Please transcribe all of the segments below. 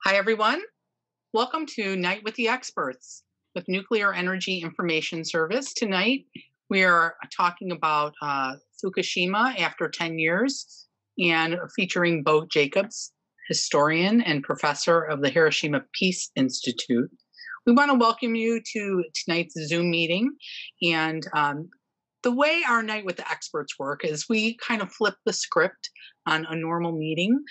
Hi, everyone. Welcome to Night with the Experts with Nuclear Energy Information Service. Tonight, we are talking about Fukushima after 10 years and featuring Bo Jacobs, historian and professor of the Hiroshima Peace Institute. We want to welcome you to tonight's Zoom meeting. And the way our Night with the Experts work is we kind of flip the script on a normal meeting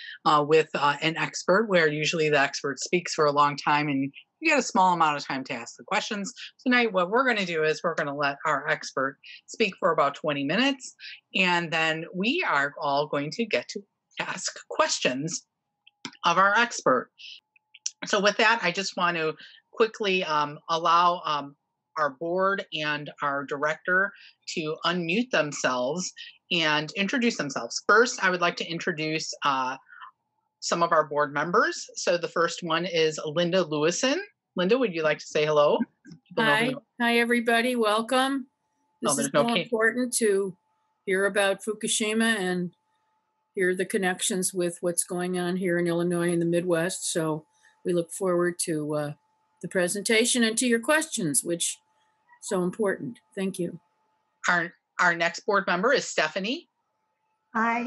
with an expert, where usually the expert speaks for a long time and you get a small amount of time to ask the questions. Tonight, what we're going to do is we're going to let our expert speak for about 20 minutes, and then we are all going to get to ask questions of our expert. So with that, I just want to quickly allow our board and our director to unmute themselves and introduce themselves. First, I would like to introduce some of our board members. So the first one is Linda Lewison. Linda, would you like to say hello? Hi, everybody. Welcome. This is so important to hear about Fukushima and hear the connections with what's going on here in Illinois and the Midwest. So we look forward to the presentation and to your questions, which is so important. Thank you. Our next board member is Stephanie. Hi,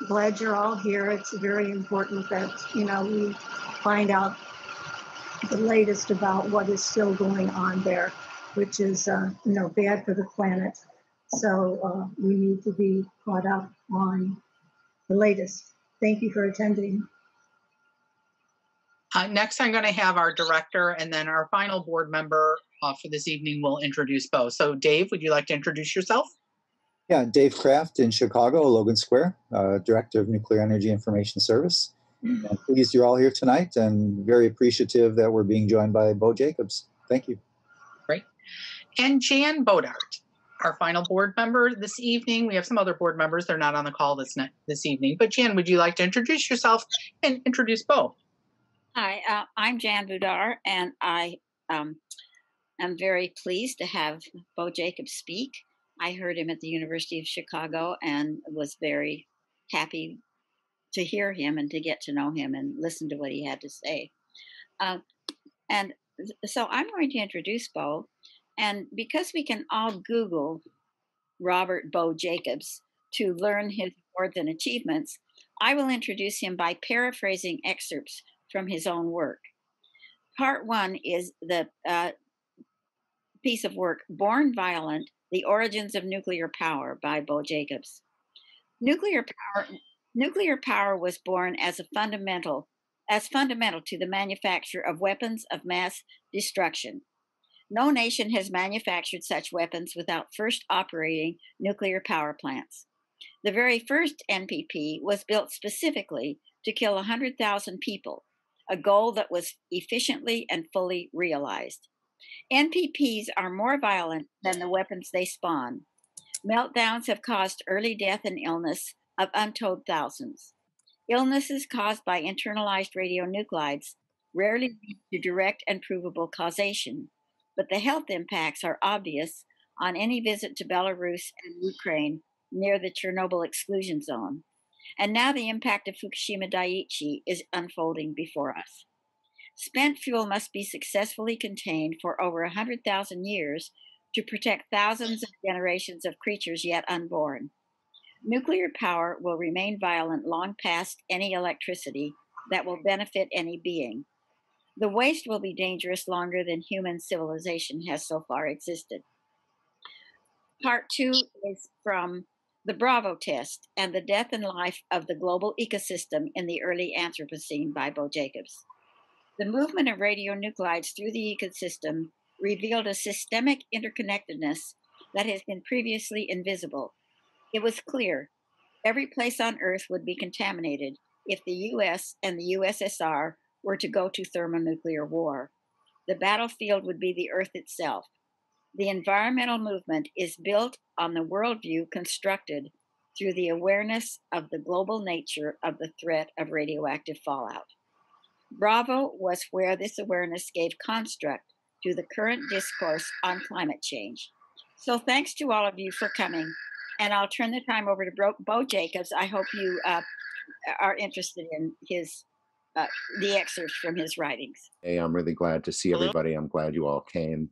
glad you're all here. It's very important that, we find out the latest about what is still going on there, which is, bad for the planet. So we need to be caught up on the latest. Thank you for attending. Next, I'm going to have our director, and then our final board member for this evening will introduce Bo. So Dave, would you like to introduce yourself? Yeah, Dave Kraft in Chicago, Logan Square, Director of Nuclear Energy Information Service. And pleased you're all here tonight, and very appreciative that we're being joined by Bo Jacobs. Thank you. Great. And Jan Bodart, our final board member this evening. We have some other board members. They're not on the call this evening. But Jan, would you like to introduce yourself and introduce Bo? Hi, I'm Jan Budar, and I am very pleased to have Bo Jacobs speak. I heard him at the University of Chicago and was very happy to hear him and to get to know him and listen to what he had to say. And so I'm going to introduce Bo. And because we can all Google Robert Bo Jacobs to learn his awards and achievements, I will introduce him by paraphrasing excerpts from his own work. Part one is the piece of work, Born Violent, The Origins of Nuclear Power by Bo Jacobs. Nuclear power was born as fundamental to the manufacture of weapons of mass destruction. No nation has manufactured such weapons without first operating nuclear power plants. The very first NPP was built specifically to kill 100,000 people, a goal that was efficiently and fully realized. NPPs are more violent than the weapons they spawn. Meltdowns have caused early death and illness of untold thousands. Illnesses caused by internalized radionuclides rarely lead to direct and provable causation, but the health impacts are obvious on any visit to Belarus and Ukraine near the Chernobyl exclusion zone. And now the impact of Fukushima Daiichi is unfolding before us. Spent fuel must be successfully contained for over 100,000 years to protect thousands of generations of creatures yet unborn. Nuclear power will remain violent long past any electricity that will benefit any being. The waste will be dangerous longer than human civilization has so far existed. Part two is from The Bravo Test and the Death and Life of the Global Ecosystem in the Early Anthropocene by Bo Jacobs. The movement of radionuclides through the ecosystem revealed a systemic interconnectedness that has been previously invisible. It was clear every place on Earth would be contaminated if the US and the USSR were to go to thermonuclear war. The battlefield would be the Earth itself. The environmental movement is built on the worldview constructed through the awareness of the global nature of the threat of radioactive fallout. Bravo was where this awareness gave construct to the current discourse on climate change. So thanks to all of you for coming. And I'll turn the time over to Bo Jacobs. I hope you are interested in his the excerpts from his writings. Hey, I'm really glad to see everybody. I'm glad you all came.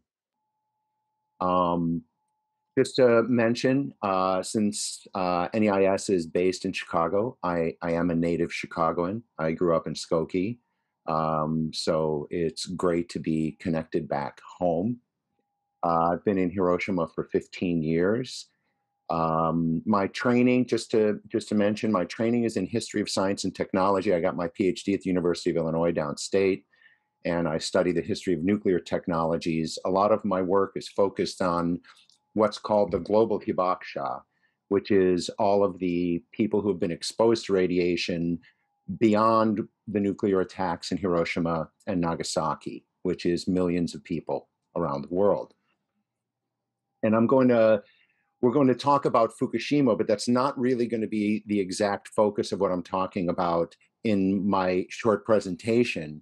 Just to mention, since NEIS is based in Chicago, I am a native Chicagoan. I grew up in Skokie, so it's great to be connected back home. I've been in Hiroshima for 15 years. My training, just to mention, my training is in history of science and technology. I got my PhD at the University of Illinois downstate, and I study the history of nuclear technologies. A lot of my work is focused on what's called the global hibakusha, which is all of the people who have been exposed to radiation beyond the nuclear attacks in Hiroshima and Nagasaki, which is millions of people around the world. And we're going to talk about Fukushima, but that's not really going to be the exact focus of what I'm talking about in my short presentation.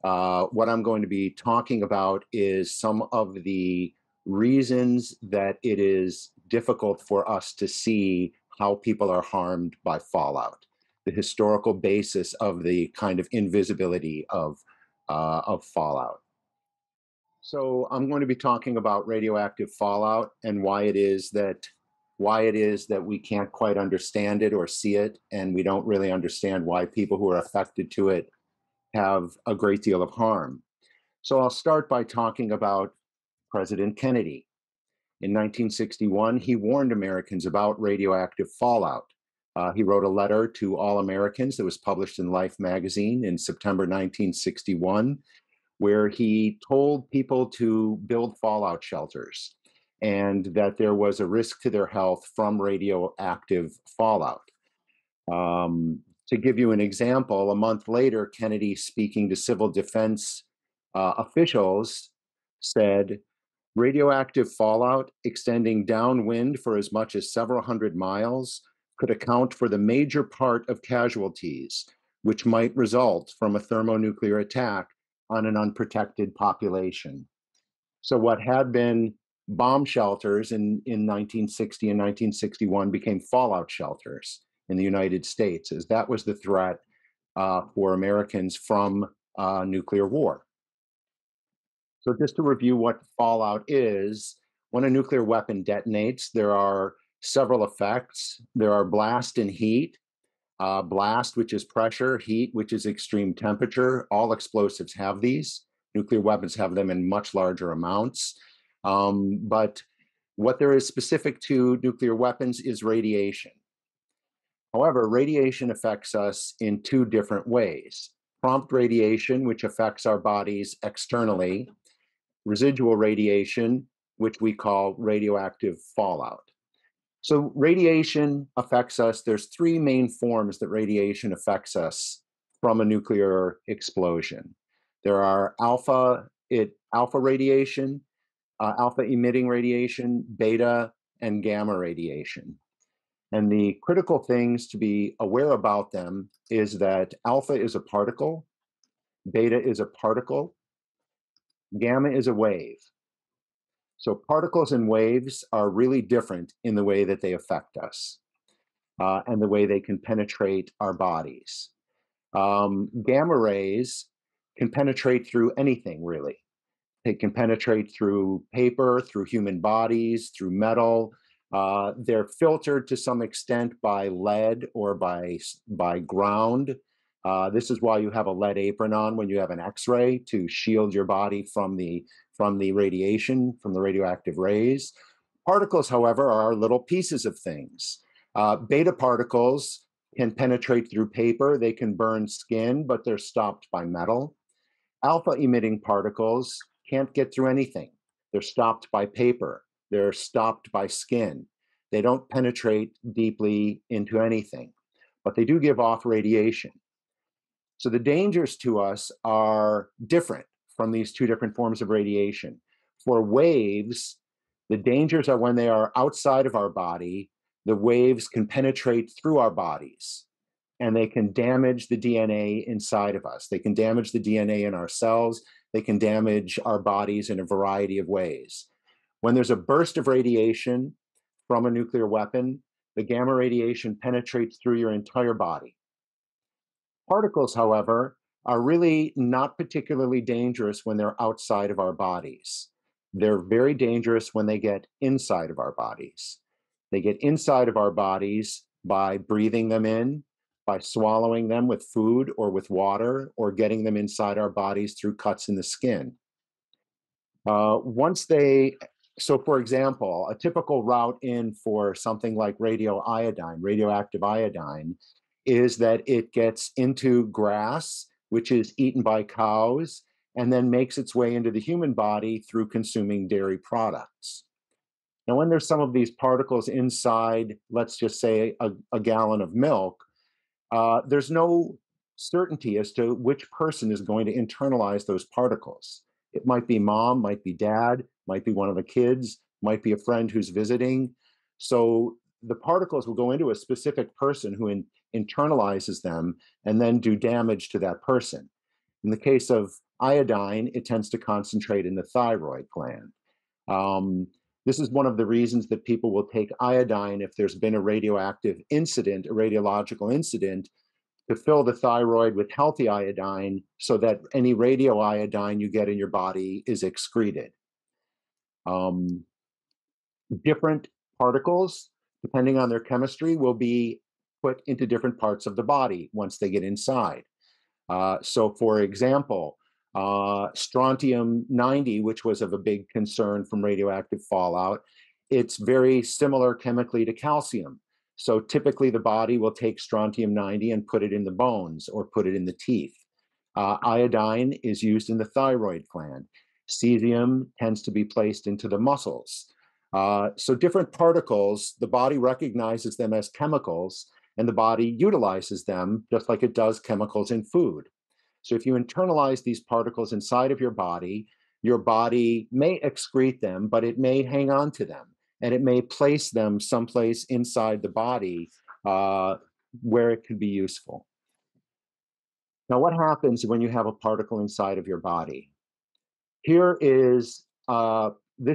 What I'm going to be talking about is some of the reasons that it is difficult for us to see how people are harmed by fallout, the historical basis of the kind of invisibility of fallout. So I'm going to be talking about radioactive fallout and why it is that we can't quite understand it or see it, and we don't really understand why people who are affected to it have a great deal of harm. So I'll start by talking about President Kennedy. In 1961, he warned Americans about radioactive fallout. He wrote a letter to all Americans that was published in Life magazine in September 1961, where he told people to build fallout shelters and that there was a risk to their health from radioactive fallout. To give you an example, a month later, Kennedy, speaking to civil defense officials, said, radioactive fallout extending downwind for as much as several hundred miles could account for the major part of casualties, which might result from a thermonuclear attack on an unprotected population. So what had been bomb shelters in 1960 and 1961 became fallout shelters in the United States, as that was the threat for Americans from nuclear war. So just to review what fallout is, when a nuclear weapon detonates, there are several effects. There are blast and heat. Blast, which is pressure, heat, which is extreme temperature. All explosives have these. Nuclear weapons have them in much larger amounts. But what there is specific to nuclear weapons is radiation. However, radiation affects us in two different ways. Prompt radiation, which affects our bodies externally. Residual radiation, which we call radioactive fallout. So radiation affects us. There's three main forms that radiation affects us from a nuclear explosion. There are alpha radiation, alpha emitting radiation, beta, and gamma radiation. And the critical things to be aware about them is that alpha is a particle, beta is a particle, gamma is a wave. So particles and waves are really different in the way that they affect us and the way they can penetrate our bodies. Gamma rays can penetrate through anything, really. They can penetrate through paper, through human bodies, through metal. They're filtered to some extent by lead or by ground. This is why you have a lead apron on when you have an X-ray, to shield your body from the radiation, from the radioactive rays. Particles, however, are little pieces of things. Beta particles can penetrate through paper. They can burn skin, but they're stopped by metal. Alpha emitting particles can't get through anything. They're stopped by paper. They're stopped by skin. They don't penetrate deeply into anything, but they do give off radiation. So the dangers to us are different from these two different forms of radiation. For waves, the dangers are when they are outside of our body. The waves can penetrate through our bodies, and they can damage the DNA inside of us. They can damage the DNA in our cells. They can damage our bodies in a variety of ways. When there's a burst of radiation from a nuclear weapon, the gamma radiation penetrates through your entire body. Particles, however, are really not particularly dangerous when they're outside of our bodies. They're very dangerous when they get inside of our bodies. They get inside of our bodies by breathing them in, by swallowing them with food or with water, or getting them inside our bodies through cuts in the skin. So for example, a typical route in for something like radioactive iodine, is that it gets into grass, which is eaten by cows, and then makes its way into the human body through consuming dairy products. Now, when there's some of these particles inside, let's just say a gallon of milk, there's no certainty as to which person is going to internalize those particles. It might be mom, might be dad, might be one of the kids, might be a friend who's visiting. So the particles will go into a specific person who internalizes them and then do damage to that person. In the case of iodine, it tends to concentrate in the thyroid gland. This is one of the reasons that people will take iodine if there's been a radioactive incident, a radiological incident, to fill the thyroid with healthy iodine so that any radioiodine you get in your body is excreted. Different particles, depending on their chemistry, will be put into different parts of the body once they get inside. So for example, strontium-90, which was of a big concern from radioactive fallout, it's very similar chemically to calcium. So typically the body will take strontium-90 and put it in the bones or put it in the teeth. Iodine is used in the thyroid gland. Cesium tends to be placed into the muscles. So different particles, the body recognizes them as chemicals, and the body utilizes them just like it does chemicals in food. So if you internalize these particles inside of your body may excrete them, but it may hang on to them, and it may place them someplace inside the body where it could be useful. Now, what happens when you have a particle inside of your body? This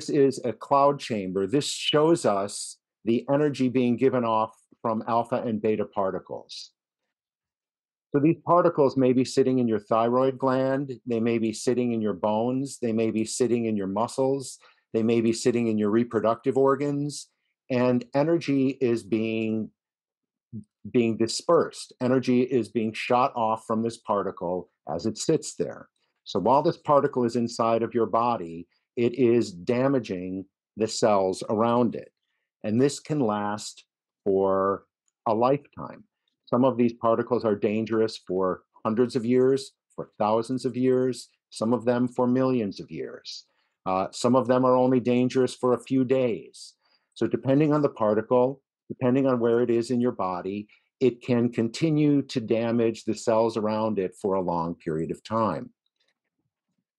is a cloud chamber. This shows us the energy being given off from alpha and beta particles. So these particles may be sitting in your thyroid gland, they may be sitting in your bones, they may be sitting in your muscles, they may be sitting in your reproductive organs, and energy is being dispersed. Energy is being shot off from this particle as it sits there. So while this particle is inside of your body, it is damaging the cells around it. And this can last for a lifetime. Some of these particles are dangerous for hundreds of years, for thousands of years, some of them for millions of years. Some of them are only dangerous for a few days. So depending on the particle, depending on where it is in your body, it can continue to damage the cells around it for a long period of time.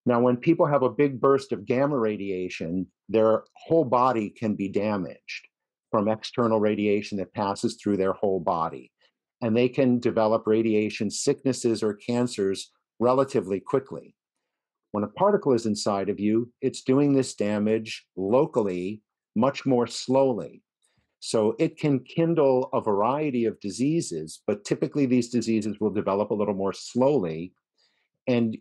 Now, when people have a big burst of gamma radiation, their whole body can be damaged from external radiation that passes through their whole body. And they can develop radiation sicknesses or cancers relatively quickly. When a particle is inside of you, it's doing this damage locally much more slowly. So it can kindle a variety of diseases, but typically these diseases will develop a little more slowly. And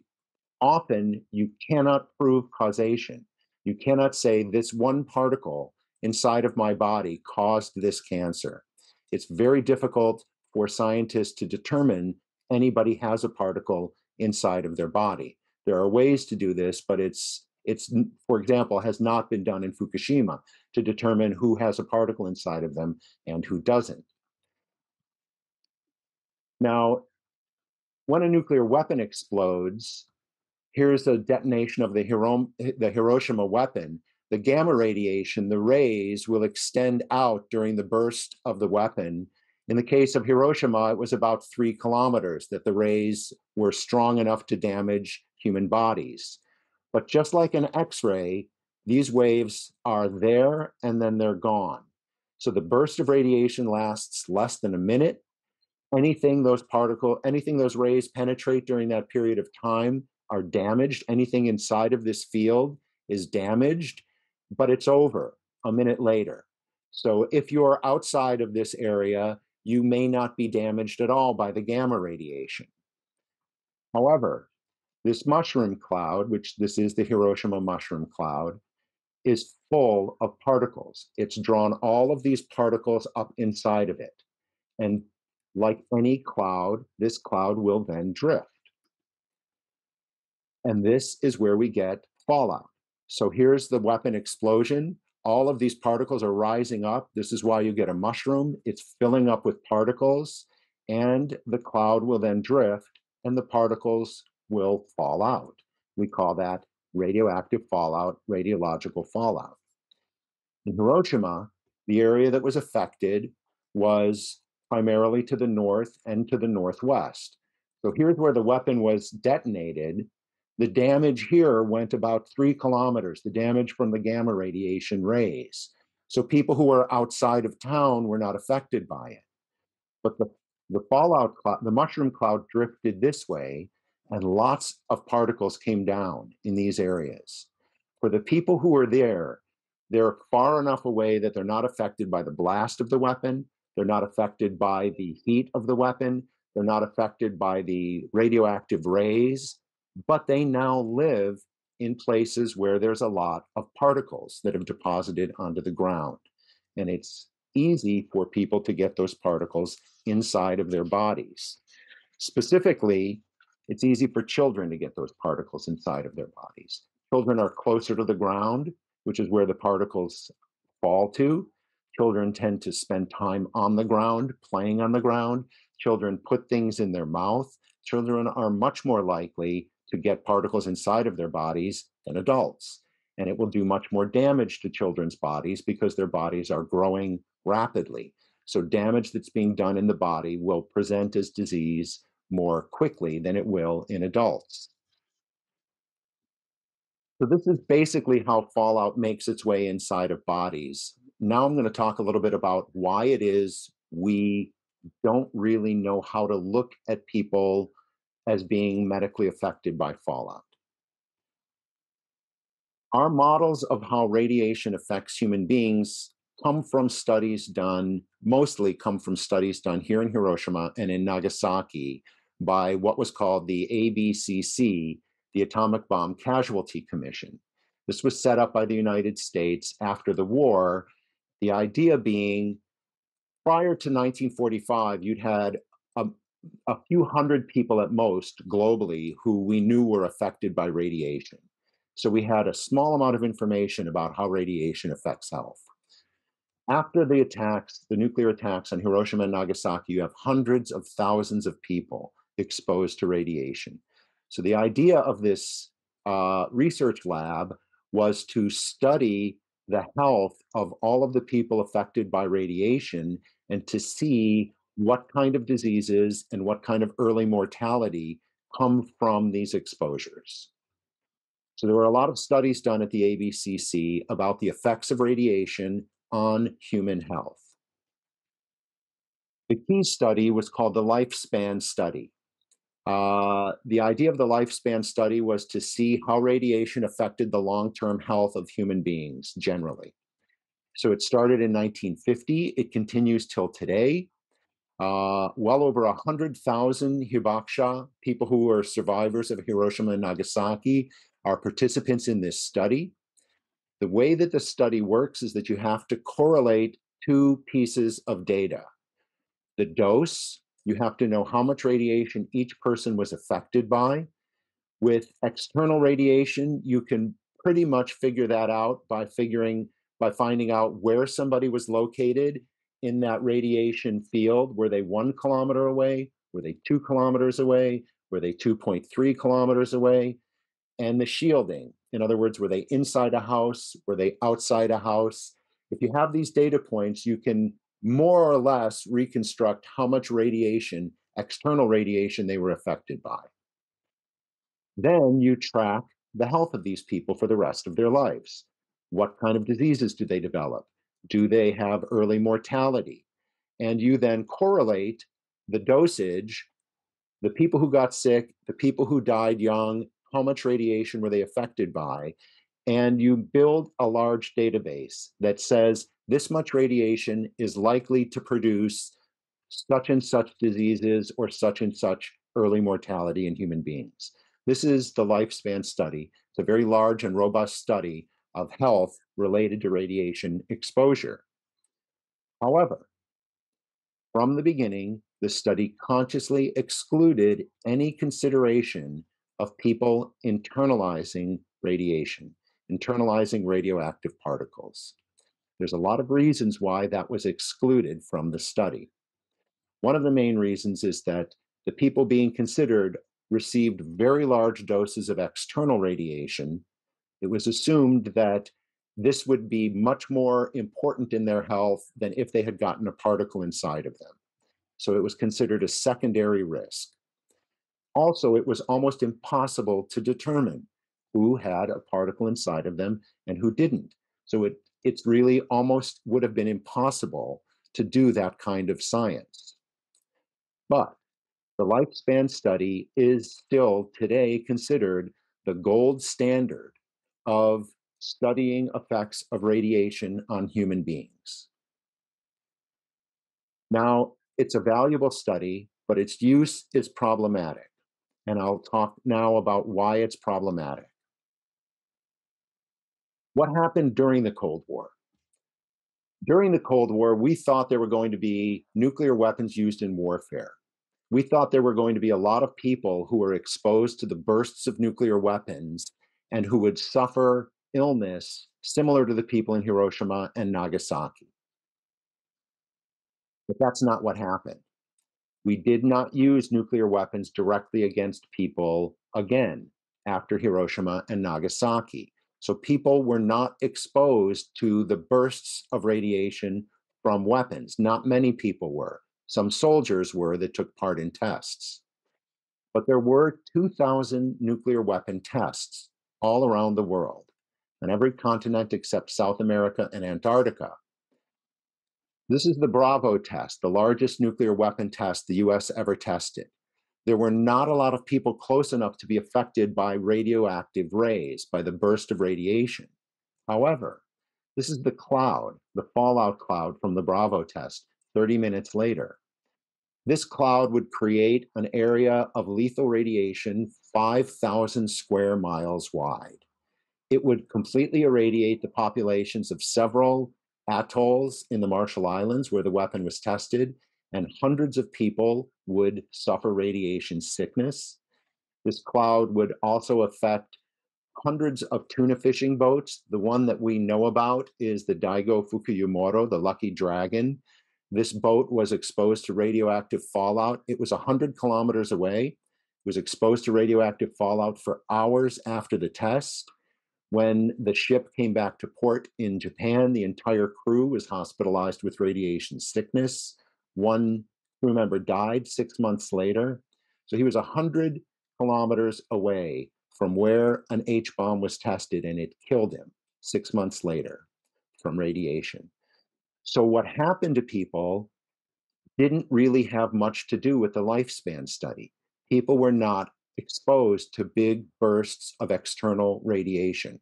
often you cannot prove causation. You cannot say this one particle inside of my body caused this cancer. It's very difficult for scientists to determine anybody has a particle inside of their body. There are ways to do this, but it's for example, has not been done in Fukushima to determine who has a particle inside of them and who doesn't. Now, when a nuclear weapon explodes, here's a detonation of the Hiroshima weapon. The gamma radiation, the rays, will extend out during the burst of the weapon. In the case of Hiroshima, it was about 3 kilometers that the rays were strong enough to damage human bodies. But just like an X-ray, these waves are there and then they're gone. So the burst of radiation lasts less than a minute. Anything those rays penetrate during that period of time are damaged. Anything inside of this field is damaged, but it's over a minute later. So if you're outside of this area, you may not be damaged at all by the gamma radiation. However, this mushroom cloud, which this is the Hiroshima mushroom cloud, is full of particles. It's drawn all of these particles up inside of it. And like any cloud, this cloud will then drift. And this is where we get fallout. So here's the weapon explosion. All of these particles are rising up. This is why you get a mushroom. It's filling up with particles, and the cloud will then drift, and the particles will fall out. We call that radioactive fallout, radiological fallout. In Hiroshima, the area that was affected was primarily to the north and to the northwest. So here's where the weapon was detonated. The damage here went about 3 kilometers, the damage from the gamma radiation rays. So people who were outside of town were not affected by it. But the fallout cloud, the mushroom cloud drifted this way, and lots of particles came down in these areas. For the people who were there, they're far enough away that they're not affected by the blast of the weapon. They're not affected by the heat of the weapon. They're not affected by the radioactive rays, but they now live in places where there's a lot of particles that have deposited onto the ground. And it's easy for people to get those particles inside of their bodies. Specifically, it's easy for children to get those particles inside of their bodies. Children are closer to the ground, which is where the particles fall to. Children tend to spend time on the ground, playing on the ground. Children put things in their mouth. Children are much more likely to get particles inside of their bodies than adults. And it will do much more damage to children's bodies because their bodies are growing rapidly. So damage that's being done in the body will present as disease more quickly than it will in adults. So this is basically how fallout makes its way inside of bodies. Now I'm going to talk a little bit about why it is we don't really know how to look at people as being medically affected by fallout. Our models of how radiation affects human beings mostly come from studies done here in Hiroshima and in Nagasaki by what was called the ABCC, the Atomic Bomb Casualty Commission. This was set up by the United States after the war, the idea being prior to 1945, you'd had a few hundred people at most globally who we knew were affected by radiation. So we had a small amount of information about how radiation affects health. After the attacks, the nuclear attacks on Hiroshima and Nagasaki, you have hundreds of thousands of people exposed to radiation. So the idea of this research lab was to study the health of all of the people affected by radiation and to see what kind of diseases and what kind of early mortality come from these exposures. So there were a lot of studies done at the ABCC about the effects of radiation on human health. The key study was called the Lifespan Study. The idea of the Lifespan Study was to see how radiation affected the long-term health of human beings generally. So it started in 1950. It continues till today. Well over 100,000 hibakusha, people who are survivors of Hiroshima and Nagasaki, are participants in this study. The way that the study works is that you have to correlate 2 pieces of data. The dose, you have to know how much radiation each person was affected by. With external radiation, you can pretty much figure that out by finding out where somebody was located in that radiation field. Were they 1 kilometer away? Were they 2 kilometers away? Were they 2.3 kilometers away? And the shielding. In other words, were they inside a house? Were they outside a house? If you have these data points, you can more or less reconstruct how much radiation, external radiation, they were affected by. Then you track the health of these people for the rest of their lives. What kind of diseases do they develop? Do they have early mortality? And you then correlate the dosage, the people who got sick, the people who died young, how much radiation were they affected by, and you build a large database that says this much radiation is likely to produce such and such diseases or such and such early mortality in human beings. This is the lifespan study. It's a very large and robust study of health related to radiation exposure. However, from the beginning, the study consciously excluded any consideration of people internalizing radiation, internalizing radioactive particles. There's a lot of reasons why that was excluded from the study. One of the main reasons is that the people being considered received very large doses of external radiation. It was assumed that this would be much more important in their health than if they had gotten a particle inside of them. So it was considered a secondary risk. Also, it was almost impossible to determine who had a particle inside of them and who didn't. So it's really almost would have been impossible to do that kind of science. But the lifespan study is still today considered the gold standard of studying effects of radiation on human beings. Now, it's a valuable study, but its use is problematic. And I'll talk now about why it's problematic. What happened during the Cold War? During the Cold War, we thought there were going to be nuclear weapons used in warfare. We thought there were going to be a lot of people who were exposed to the bursts of nuclear weapons and who would suffer illness similar to the people in Hiroshima and Nagasaki. But that's not what happened. We did not use nuclear weapons directly against people again after Hiroshima and Nagasaki. So people were not exposed to the bursts of radiation from weapons. Not many people were. Some soldiers were that took part in tests. But there were 2,000 nuclear weapon tests all around the world, on every continent except South America and Antarctica. This is the Bravo test, the largest nuclear weapon test the US ever tested. There were not a lot of people close enough to be affected by radioactive rays, by the burst of radiation. However, this is the cloud, the fallout cloud from the Bravo test 30 minutes later. This cloud would create an area of lethal radiation 5,000 square miles wide. It would completely irradiate the populations of several atolls in the Marshall Islands where the weapon was tested, and hundreds of people would suffer radiation sickness. This cloud would also affect hundreds of tuna fishing boats. The one that we know about is the Daigo Fukuyumuro, the Lucky Dragon. This boat was exposed to radioactive fallout. It was 100 kilometers away. It was exposed to radioactive fallout for hours after the test. When the ship came back to port in Japan, the entire crew was hospitalized with radiation sickness. One crew member died 6 months later. So he was 100 kilometers away from where an H-bomb was tested, and it killed him 6 months later from radiation. So what happened to people didn't really have much to do with the lifespan study. People were not exposed to big bursts of external radiation.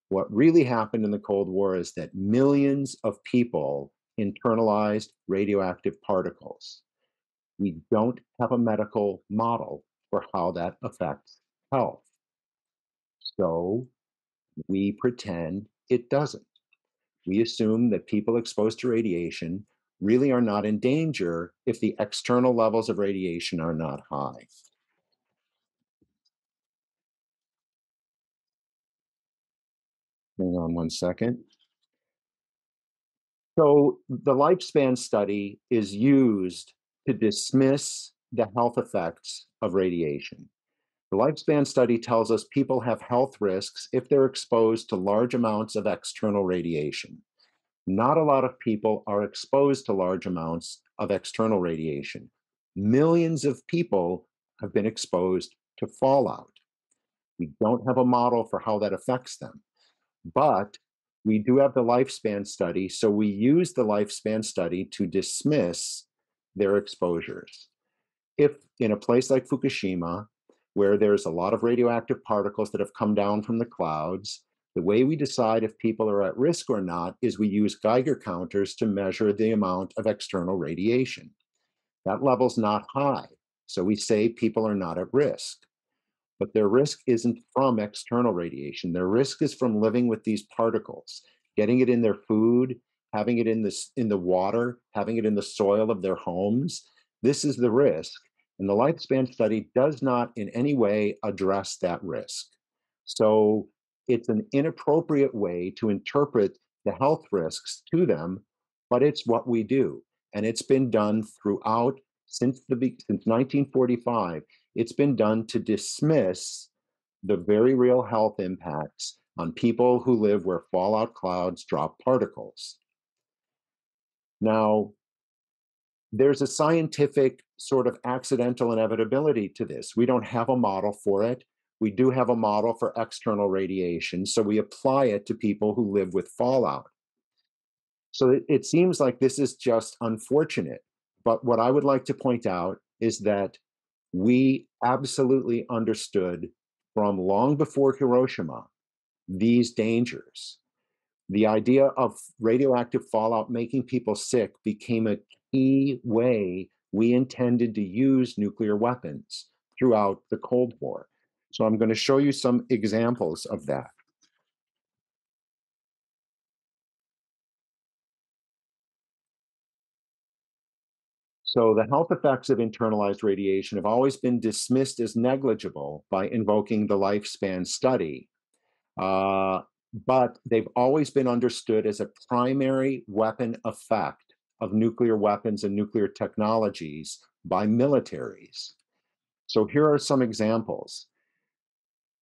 What really happened in the Cold War is that millions of people internalized radioactive particles. We don't have a medical model for how that affects health. So we pretend it doesn't. We assume that people exposed to radiation really are not in danger if the external levels of radiation are not high. Hang on one second. So the lifespan study is used to dismiss the health effects of radiation. The lifespan study tells us people have health risks if they're exposed to large amounts of external radiation. Not a lot of people are exposed to large amounts of external radiation. Millions of people have been exposed to fallout. We don't have a model for how that affects them, but we do have the lifespan study, so we use the lifespan study to dismiss their exposures. If in a place like Fukushima, where there's a lot of radioactive particles that have come down from the clouds, the way we decide if people are at risk or not is we use Geiger counters to measure the amount of external radiation. That level's not high. So we say people are not at risk. But their risk isn't from external radiation. Their risk is from living with these particles, getting it in their food, having it in the water, having it in the soil of their homes. This is the risk. And the lifespan study does not in any way address that risk. So it's an inappropriate way to interpret the health risks to them, but it's what we do. And it's been done throughout since 1945. It's been done to dismiss the very real health impacts on people who live where fallout clouds drop particles. Now, there's a scientific sort of accidental inevitability to this. We don't have a model for it. We do have a model for external radiation, so we apply it to people who live with fallout. So it seems like this is just unfortunate. But what I would like to point out is that we absolutely understood from long before Hiroshima these dangers. The idea of radioactive fallout making people sick became a key way we intended to use nuclear weapons throughout the Cold War. So I'm going to show you some examples of that. So the health effects of internalized radiation have always been dismissed as negligible by invoking the lifespan study. But they've always been understood as a primary weapon effect of nuclear weapons and nuclear technologies by militaries. So here are some examples.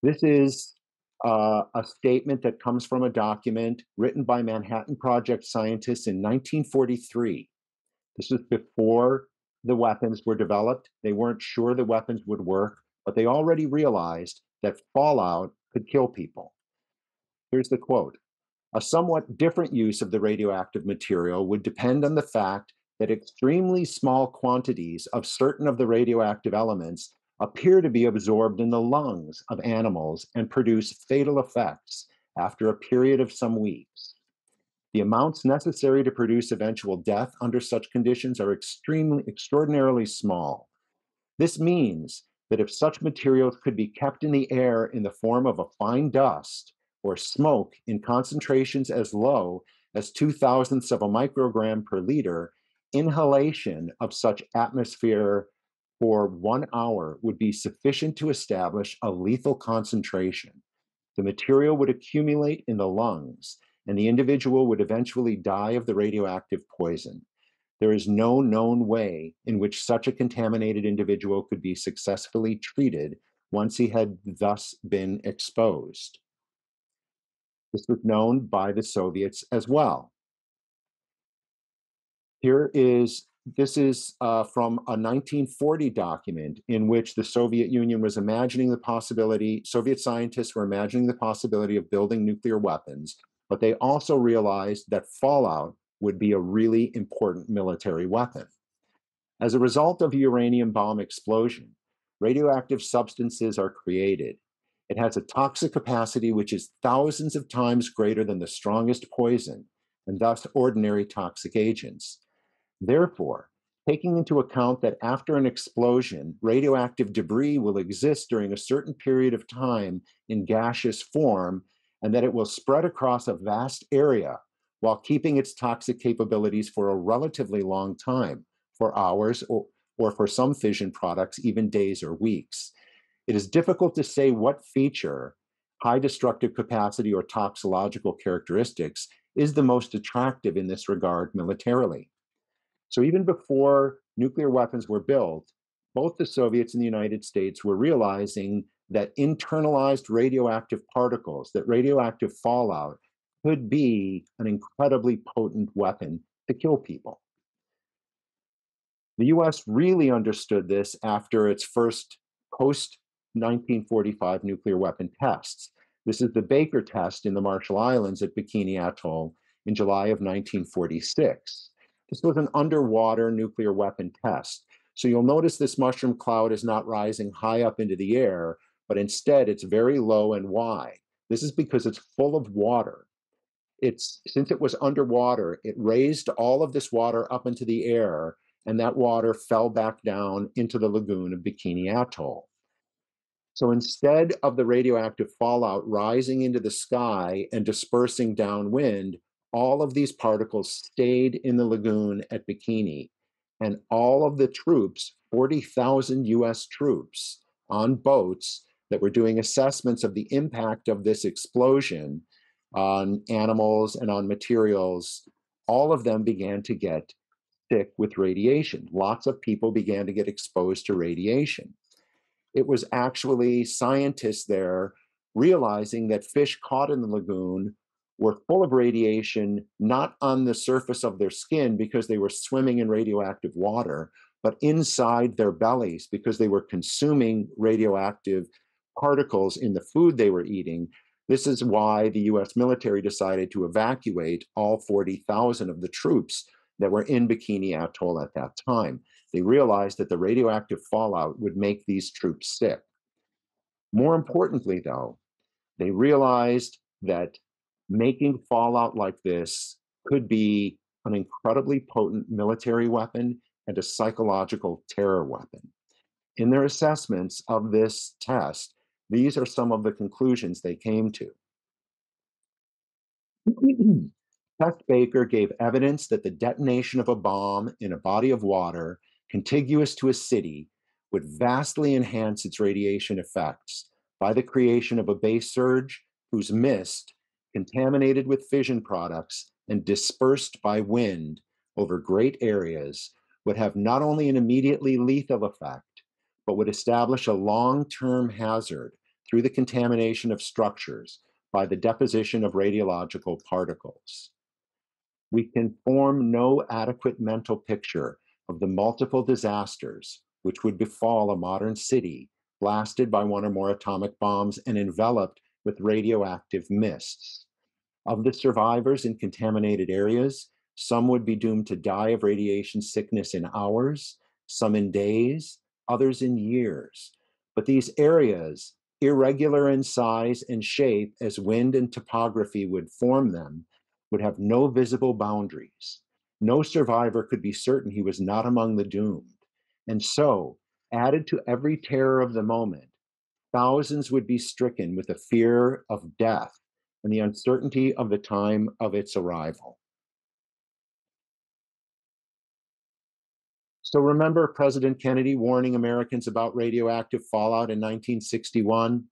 This is a statement that comes from a document written by Manhattan Project scientists in 1943. This was before the weapons were developed. They weren't sure the weapons would work, but they already realized that fallout could kill people. Here's the quote. A somewhat different use of the radioactive material would depend on the fact that extremely small quantities of certain of the radioactive elements appear to be absorbed in the lungs of animals and produce fatal effects after a period of some weeks. The amounts necessary to produce eventual death under such conditions are extraordinarily small. This means that if such materials could be kept in the air in the form of a fine dust or smoke in concentrations as low as 0.002 of a microgram per liter, inhalation of such atmosphere for 1 hour would be sufficient to establish a lethal concentration. The material would accumulate in the lungs, and the individual would eventually die of the radioactive poison. There is no known way in which such a contaminated individual could be successfully treated once he had thus been exposed. This was known by the Soviets as well. This is from a 1940 document in which the Soviet Union was imagining the possibility, Soviet scientists were imagining the possibility of building nuclear weapons, but they also realized that fallout would be a really important military weapon. As a result of a uranium bomb explosion, radioactive substances are created. It has a toxic capacity which is thousands of times greater than the strongest poison, and thus ordinary toxic agents. Therefore, taking into account that after an explosion, radioactive debris will exist during a certain period of time in gaseous form, and that it will spread across a vast area while keeping its toxic capabilities for a relatively long time, for hours or for some fission products, even days or weeks. It is difficult to say what feature, high destructive capacity or toxicological characteristics, is the most attractive in this regard militarily. So even before nuclear weapons were built, both the Soviets and the United States were realizing that internalized radioactive particles, that radioactive fallout, could be an incredibly potent weapon to kill people. The US really understood this after its first post-1945 nuclear weapon tests. This is the Baker test in the Marshall Islands at Bikini Atoll in July of 1946. This was an underwater nuclear weapon test. So you'll notice this mushroom cloud is not rising high up into the air, but instead it's very low and wide. This is because it's full of water. Since it was underwater, it raised all of this water up into the air, and that water fell back down into the lagoon of Bikini Atoll. So instead of the radioactive fallout rising into the sky and dispersing downwind, all of these particles stayed in the lagoon at Bikini. And all of the troops, 40,000 US troops on boats that were doing assessments of the impact of this explosion on animals and on materials, all of them began to get sick with radiation. Lots of people began to get exposed to radiation. It was actually scientists there realizing that fish caught in the lagoon were full of radiation, not on the surface of their skin because they were swimming in radioactive water, but inside their bellies because they were consuming radioactive particles in the food they were eating. This is why the US military decided to evacuate all 40,000 of the troops that were in Bikini Atoll at that time. They realized that the radioactive fallout would make these troops sick. More importantly, though, they realized that making fallout like this could be an incredibly potent military weapon and a psychological terror weapon. In their assessments of this test, these are some of the conclusions they came to. Test Baker gave evidence that the detonation of a bomb in a body of water contiguous to a city would vastly enhance its radiation effects by the creation of a base surge whose mist, contaminated with fission products and dispersed by wind over great areas, would have not only an immediately lethal effect, but would establish a long-term hazard through the contamination of structures by the deposition of radiological particles. We can form no adequate mental picture of the multiple disasters which would befall a modern city blasted by one or more atomic bombs and enveloped with radioactive mists. Of the survivors in contaminated areas, some would be doomed to die of radiation sickness in hours, some in days, others in years. But these areas, irregular in size and shape as wind and topography would form them, would have no visible boundaries. No survivor could be certain he was not among the doomed. And so, added to every terror of the moment, thousands would be stricken with the fear of death and the uncertainty of the time of its arrival. So remember President Kennedy warning Americans about radioactive fallout in 1961?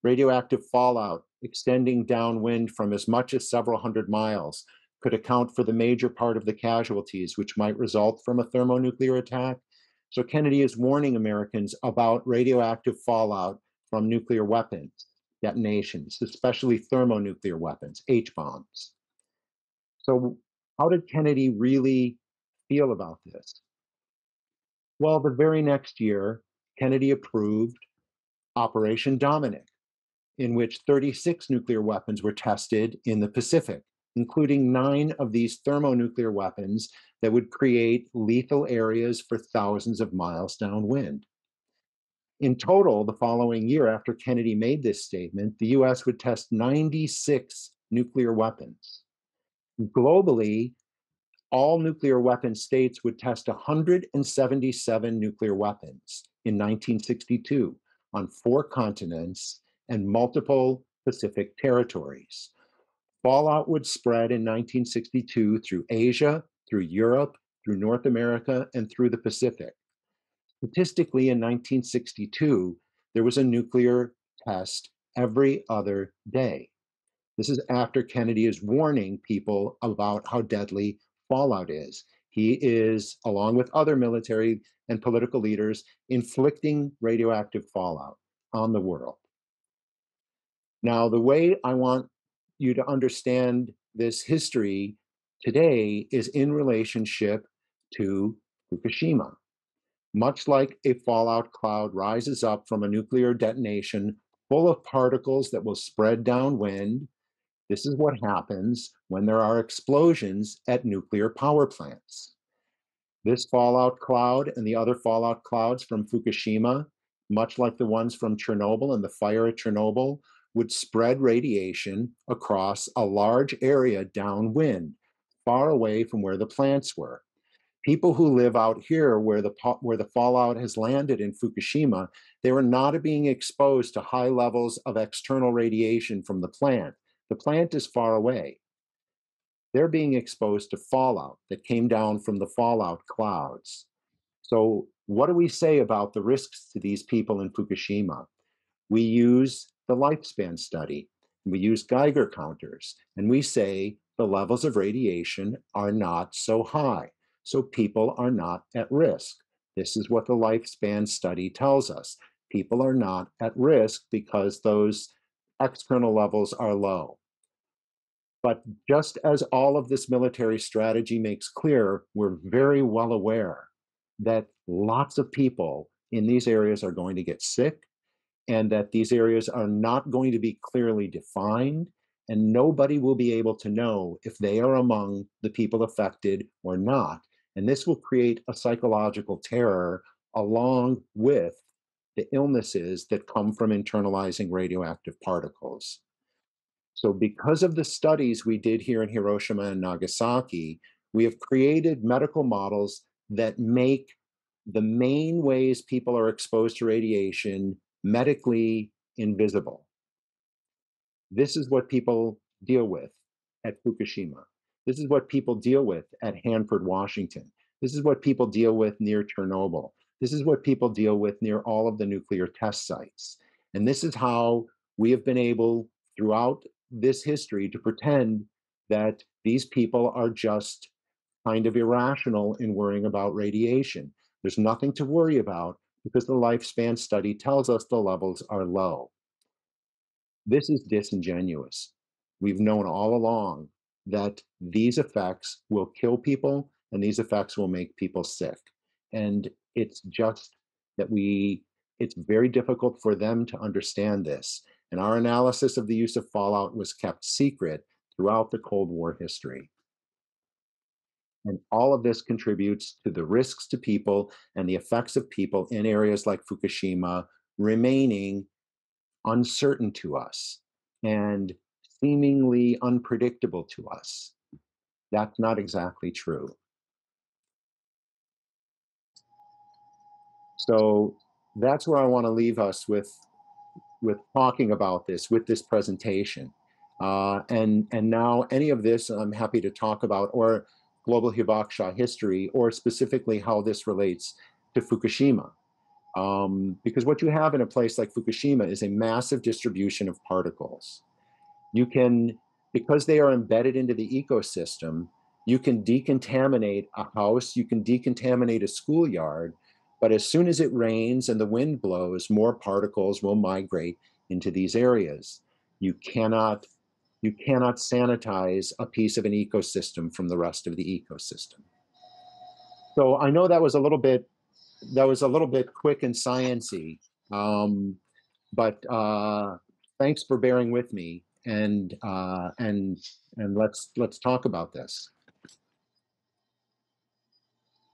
Radioactive fallout extending downwind from as much as several hundred miles could account for the major part of the casualties which might result from a thermonuclear attack. So Kennedy is warning Americans about radioactive fallout from nuclear weapons, detonations, especially thermonuclear weapons, H-bombs. So how did Kennedy really feel about this? Well, the very next year, Kennedy approved Operation Dominic, in which 36 nuclear weapons were tested in the Pacific, including 9 of these thermonuclear weapons that would create lethal areas for thousands of miles downwind. In total, the following year after Kennedy made this statement, the US would test 96 nuclear weapons. Globally, all nuclear weapon states would test 177 nuclear weapons in 1962 on 4 continents and multiple Pacific territories. Fallout would spread in 1962 through Asia, through Europe, through North America, and through the Pacific. Statistically, in 1962, there was a nuclear test every other day. This is after Kennedy is warning people about how deadly fallout is. He is, along with other military and political leaders, inflicting radioactive fallout on the world. Now, the way I want you to understand this history today is in relationship to Fukushima. Much like a fallout cloud rises up from a nuclear detonation full of particles that will spread downwind, this is what happens when there are explosions at nuclear power plants. This fallout cloud and the other fallout clouds from Fukushima, much like the ones from Chernobyl and the fire at Chernobyl, would spread radiation across a large area downwind, far away from where the plants were. People who live out here where the fallout has landed in Fukushima, they were not being exposed to high levels of external radiation from the plant. The plant is far away. They're being exposed to fallout that came down from the fallout clouds. So what do we say about the risks to these people in Fukushima? We use the lifespan study, we use Geiger counters, and we say the levels of radiation are not so high, so people are not at risk. This is what the lifespan study tells us. People are not at risk because those external levels are low. But just as all of this military strategy makes clear, we're very well aware that lots of people in these areas are going to get sick, and that these areas are not going to be clearly defined, and nobody will be able to know if they are among the people affected or not. And this will create a psychological terror along with the illnesses that come from internalizing radioactive particles. So because of the studies we did here in Hiroshima and Nagasaki, we have created medical models that make the main ways people are exposed to radiation medically invisible. This is what people deal with at Fukushima. This is what people deal with at Hanford, Washington. This is what people deal with near Chernobyl. This is what people deal with near all of the nuclear test sites. And this is how we have been able, throughout this history, to pretend that these people are just kind of irrational in worrying about radiation. There's nothing to worry about because the lifespan study tells us the levels are low. This is disingenuous. We've known all along that these effects will kill people and these effects will make people sick. And it's just that it's very difficult for them to understand this. And our analysis of the use of fallout was kept secret throughout the Cold War history. And all of this contributes to the risks to people and the effects of people in areas like Fukushima remaining uncertain to us and seemingly unpredictable to us. That's not exactly true. So that's where I want to leave us with talking about this, with this presentation. And now any of this I'm happy to talk about, or global hibakusha history, or specifically how this relates to Fukushima. Because what you have in a place like Fukushima is a massive distribution of particles. You can, because they are embedded into the ecosystem, you can decontaminate a house, you can decontaminate a schoolyard, but as soon as it rains and the wind blows, more particles will migrate into these areas. You cannot sanitize a piece of an ecosystem from the rest of the ecosystem. So I know that was a little bit quick and science-y, but thanks for bearing with me, and let's talk about this.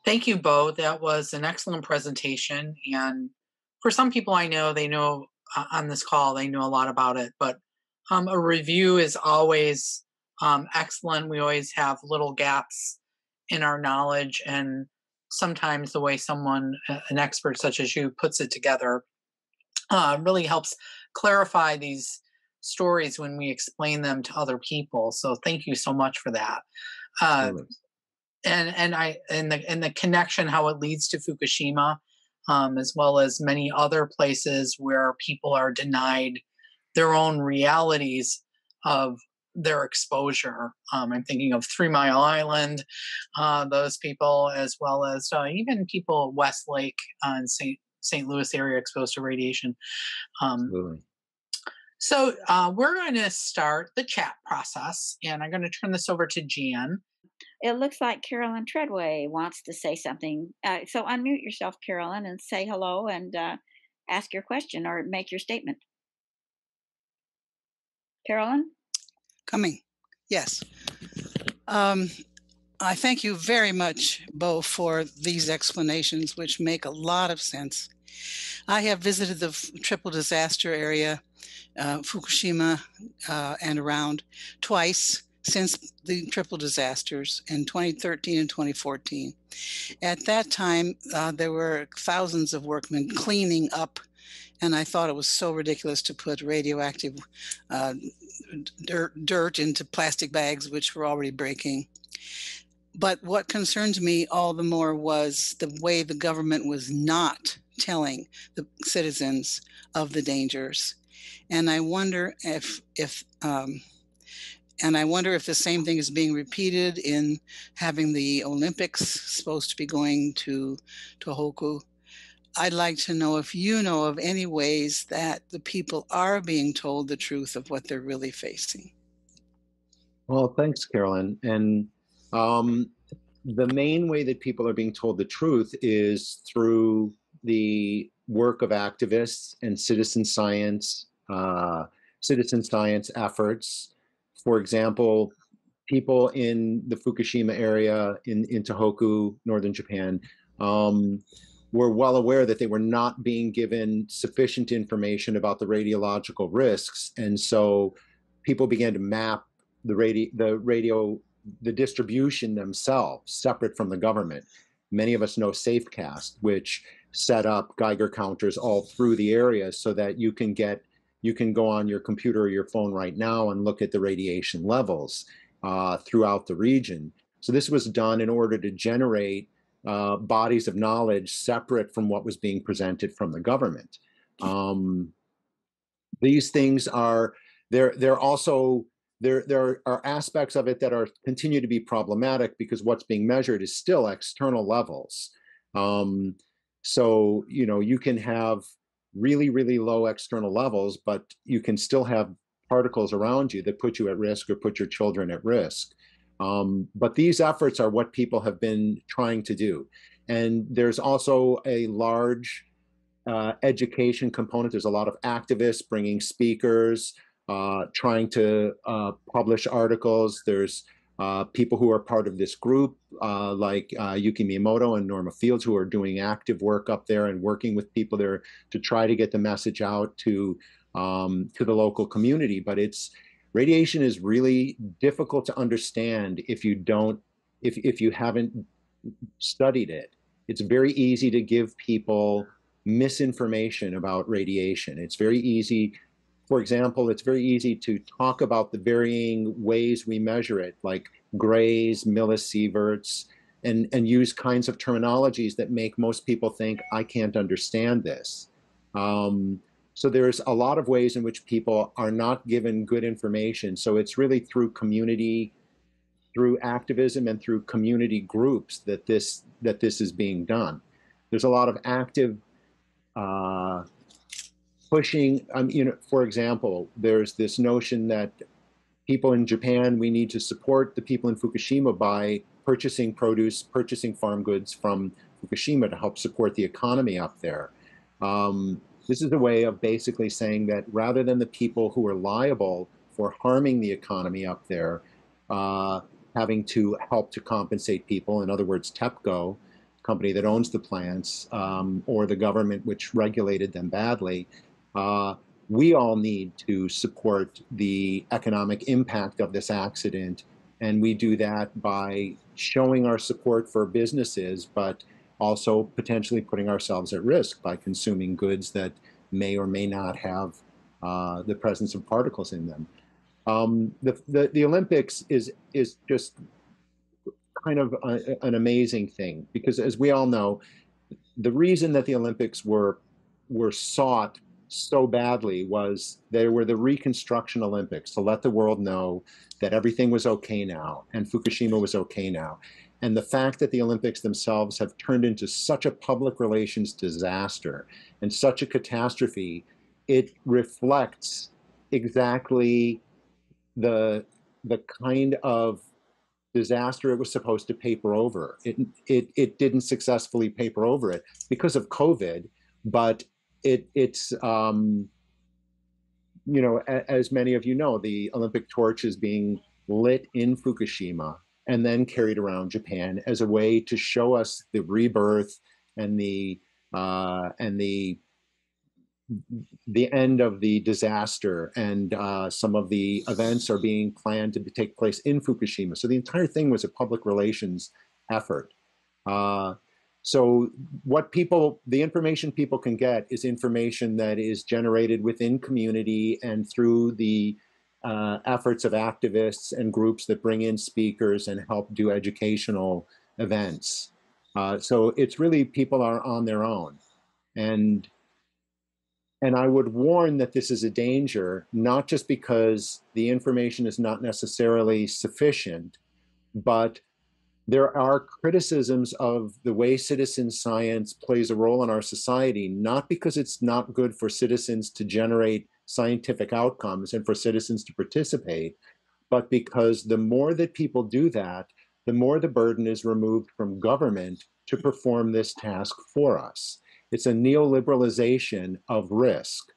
Thank you, Bo. That was an excellent presentation. And for some people I know, they know on this call, they know a lot about it, but a review is always excellent. We always have little gaps in our knowledge, and sometimes the way someone, an expert such as you, puts it together really helps clarify these stories when we explain them to other people. So thank you so much for that. And the connection, how it leads to Fukushima, as well as many other places where people are denied their own realities of their exposure. I'm thinking of 3 Mile Island, those people, as well as even people Westlake and St. Louis area exposed to radiation. So we're going to start the chat process, and I'm going to turn this over to Jan. It looks like Carolyn Treadway wants to say something. So unmute yourself, Carolyn, and say hello and ask your question or make your statement. Carolyn? Coming. Yes. I thank you very much, Bo, for these explanations, which make a lot of sense. I have visited the triple disaster area, Fukushima and around, twice, since the triple disasters in 2013 and 2014. At that time, there were thousands of workmen cleaning up, and I thought it was so ridiculous to put radioactive dirt into plastic bags, which were already breaking. But what concerned me all the more was the way the government was not telling the citizens of the dangers. And I wonder if the same thing is being repeated in having the Olympics supposed to be going to Tohoku. I'd like to know if you know of any ways that the people are being told the truth of what they're really facing. Well, thanks, Carolyn. And the main way that people are being told the truth is through the work of activists and citizen science efforts. For example, people in the Fukushima area in Tohoku, northern Japan, were well aware that they were not being given sufficient information about the radiological risks. And so people began to map the distribution themselves, separate from the government. Many of us know Safecast, which set up Geiger counters all through the area so that you can go on your computer or your phone right now and look at the radiation levels throughout the region. So this was done in order to generate bodies of knowledge separate from what was being presented from the government. These things are, there are aspects of it that continue to be problematic because what's being measured is still external levels. So, you can have really, really low external levels, but you can still have particles around you that put you at risk or put your children at risk. But these efforts are what people have been trying to do. And there's also a large education component. There's a lot of activists bringing speakers, trying to publish articles. There's people who are part of this group, like Yuki Miyamoto and Norma Fields, who are doing active work up there and working with people there to try to get the message out to the local community. But radiation is really difficult to understand if you haven't studied it. It's very easy to give people misinformation about radiation. It's very easy. For example, it's very easy to talk about the varying ways we measure it, like grays, millisieverts, and use kinds of terminologies that make most people think, I can't understand this. So there's a lot of ways in which people are not given good information. So it's really through community, through activism, and through community groups that this is being done. There's a lot of active pushing, for example, there's this notion that people in Japan, we need to support the people in Fukushima by purchasing produce, purchasing farm goods from Fukushima to help support the economy up there. This is a way of basically saying that rather than the people who are liable for harming the economy up there, having to help to compensate people, in other words, TEPCO, company that owns the plants, or the government which regulated them badly, we all need to support the economic impact of this accident. And we do that by showing our support for businesses, but also potentially putting ourselves at risk by consuming goods that may or may not have the presence of particles in them. The Olympics is just kind of an amazing thing, because as we all know, the reason that the Olympics were sought so badly was they were the Reconstruction Olympics, to let the world know that everything was okay now and Fukushima was okay now. And the fact that the Olympics themselves have turned into such a public relations disaster and such a catastrophe, it reflects exactly the kind of disaster it was supposed to paper over. It didn't successfully paper over it because of COVID, but it's as many of you know, the Olympic torch is being lit in Fukushima and then carried around Japan as a way to show us the rebirth and the the end of the disaster, and some of the events are being planned to take place in Fukushima. So the entire thing was a public relations effort. So the information people can get is information that is generated within community and through the efforts of activists and groups that bring in speakers and help do educational events. So it's really, people are on their own. And I would warn that this is a danger, not just because the information is not necessarily sufficient, but there are criticisms of the way citizen science plays a role in our society, not because it's not good for citizens to generate scientific outcomes and for citizens to participate, but because the more that people do that, the more the burden is removed from government to perform this task for us. It's a neoliberalization of risk.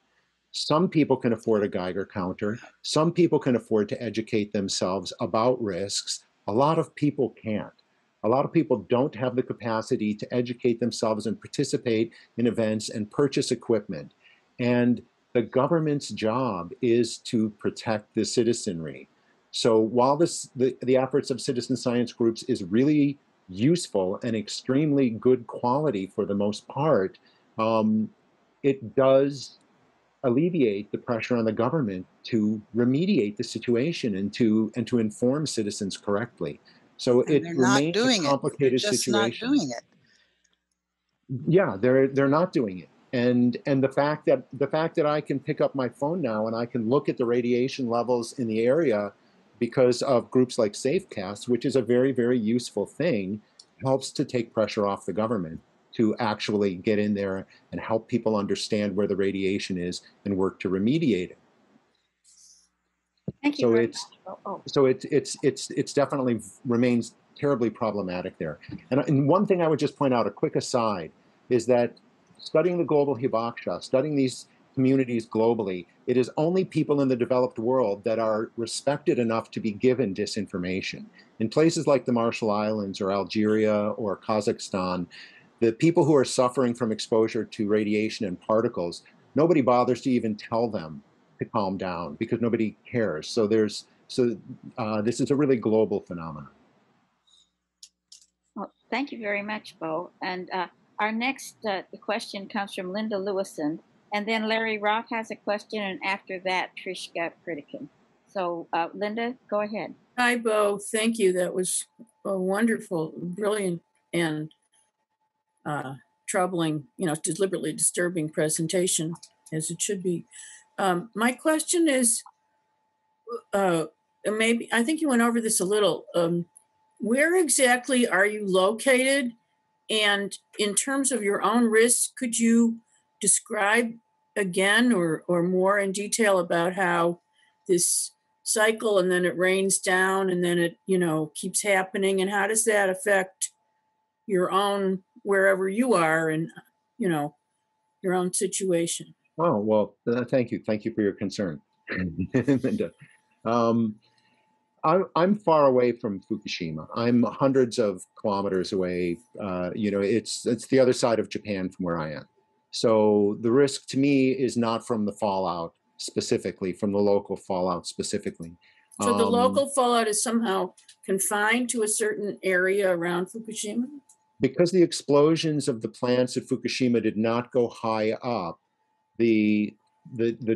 Some people can afford a Geiger counter. Some people can afford to educate themselves about risks. A lot of people can't. A lot of people don't have the capacity to educate themselves and participate in events and purchase equipment. And the government's job is to protect the citizenry. So while the efforts of citizen science groups is really useful and extremely good quality for the most part, it does alleviate the pressure on the government to remediate the situation and to inform citizens correctly. So it remains a complicated situation. Not doing it. Yeah, they're not doing it. And the fact that I can pick up my phone now and I can look at the radiation levels in the area because of groups like SafeCast, which is a very, very useful thing, helps to take pressure off the government to actually get in there and help people understand where the radiation is and work to remediate it. Thank you. So it's definitely remains terribly problematic there. And one thing I would just point out, a quick aside, is that studying the global hibakusha, studying these communities globally, it is only people in the developed world that are respected enough to be given disinformation. In places like the Marshall Islands or Algeria or Kazakhstan, the people who are suffering from exposure to radiation and particles, nobody bothers to even tell them to calm down because nobody cares. So this is a really global phenomenon. Well, thank you very much, Bo. And our next question comes from Linda Lewison, and then Larry Roth has a question, and after that, Trishka Pritikin. So Linda, go ahead. Hi, Bo. Thank you. That was a wonderful, brilliant, and troubling, deliberately disturbing presentation, as it should be. My question is, maybe, I think you went over this a little. Where exactly are you located? And in terms of your own risks, could you describe again or more in detail about how this cycle, and then it rains down, and then it, keeps happening, and how does that affect your own, wherever you are, and, your own situation? Oh, well, thank you. Thank you for your concern, Linda. I'm far away from Fukushima. I'm hundreds of kilometers away. It's the other side of Japan from where I am. So the risk to me is not from the fallout specifically, from the local fallout specifically. So the local fallout is somehow confined to a certain area around Fukushima? Because the explosions of the plants at Fukushima did not go high up, the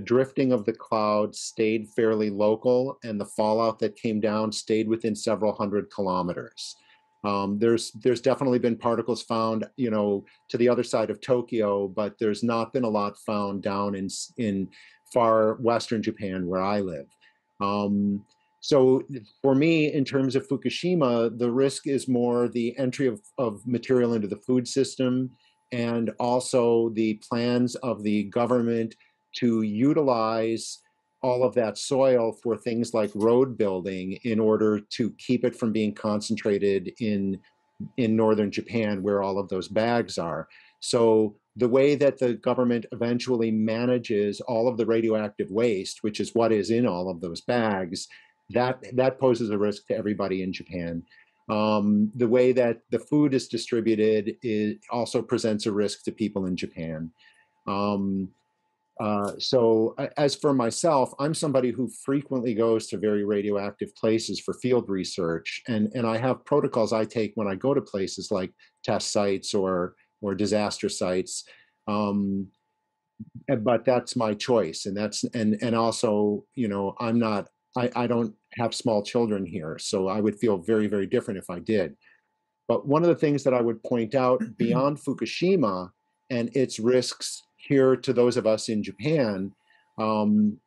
drifting of the clouds stayed fairly local, and the fallout that came down stayed within several hundred kilometers. There's definitely been particles found, to the other side of Tokyo, but there's not been a lot found down in far western Japan where I live. So for me, in terms of Fukushima, the risk is more the entry of material into the food system, and also the plans of the government to utilize all of that soil for things like road building in order to keep it from being concentrated in northern Japan, where all of those bags are. So the way that the government eventually manages all of the radioactive waste, which is what is in all of those bags, that poses a risk to everybody in Japan. The way that the food is distributed also presents a risk to people in Japan. As for myself, I'm somebody who frequently goes to very radioactive places for field research, and I have protocols I take when I go to places like test sites or disaster sites. But that's my choice, and also, you know, I don't have small children here, so I would feel very, very different if I did. But one of the things that I would point out beyond Fukushima and its risks here to those of us in Japan, in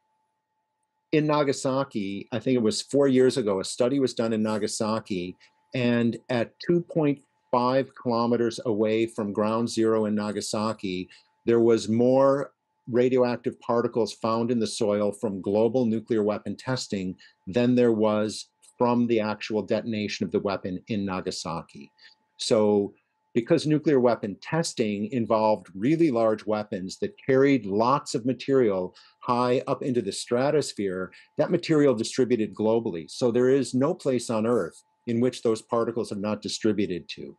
Nagasaki, I think it was 4 years ago, a study was done in Nagasaki, and at 2.5 kilometers away from ground zero in Nagasaki, there was more radioactive particles found in the soil from global nuclear weapon testing than there was from the actual detonation of the weapon in Nagasaki. So because nuclear weapon testing involved really large weapons that carried lots of material high up into the stratosphere, that material distributed globally. So there is no place on Earth in which those particles have not distributed to.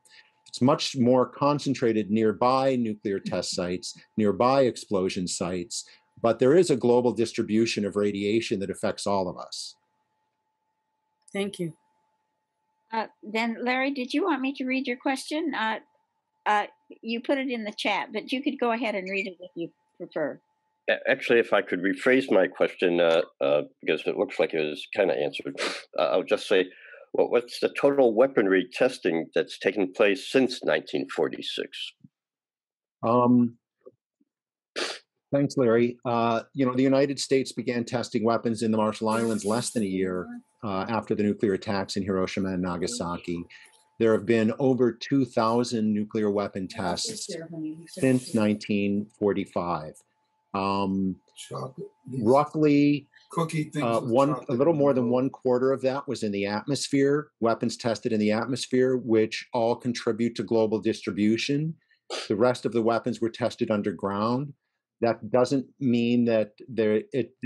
It's much more concentrated nearby nuclear test sites, nearby explosion sites, but there is a global distribution of radiation that affects all of us. Thank you. Then, Larry, did you want me to read your question? You put it in the chat, but you could go ahead and read it if you prefer. Actually, if I could rephrase my question, because it looks like it was kind of answered, I'll just say, well, what's the total weaponry testing that's taken place since 1946? Thanks, Larry. You know, the United States began testing weapons in the Marshall Islands less than a year after the nuclear attacks in Hiroshima and Nagasaki. There have been over 2,000 nuclear weapon tests since 1945. Roughly, a little more than 1/4 of that was in the atmosphere, weapons tested in the atmosphere, which all contribute to global distribution. The rest of the weapons were tested underground. That doesn't mean that they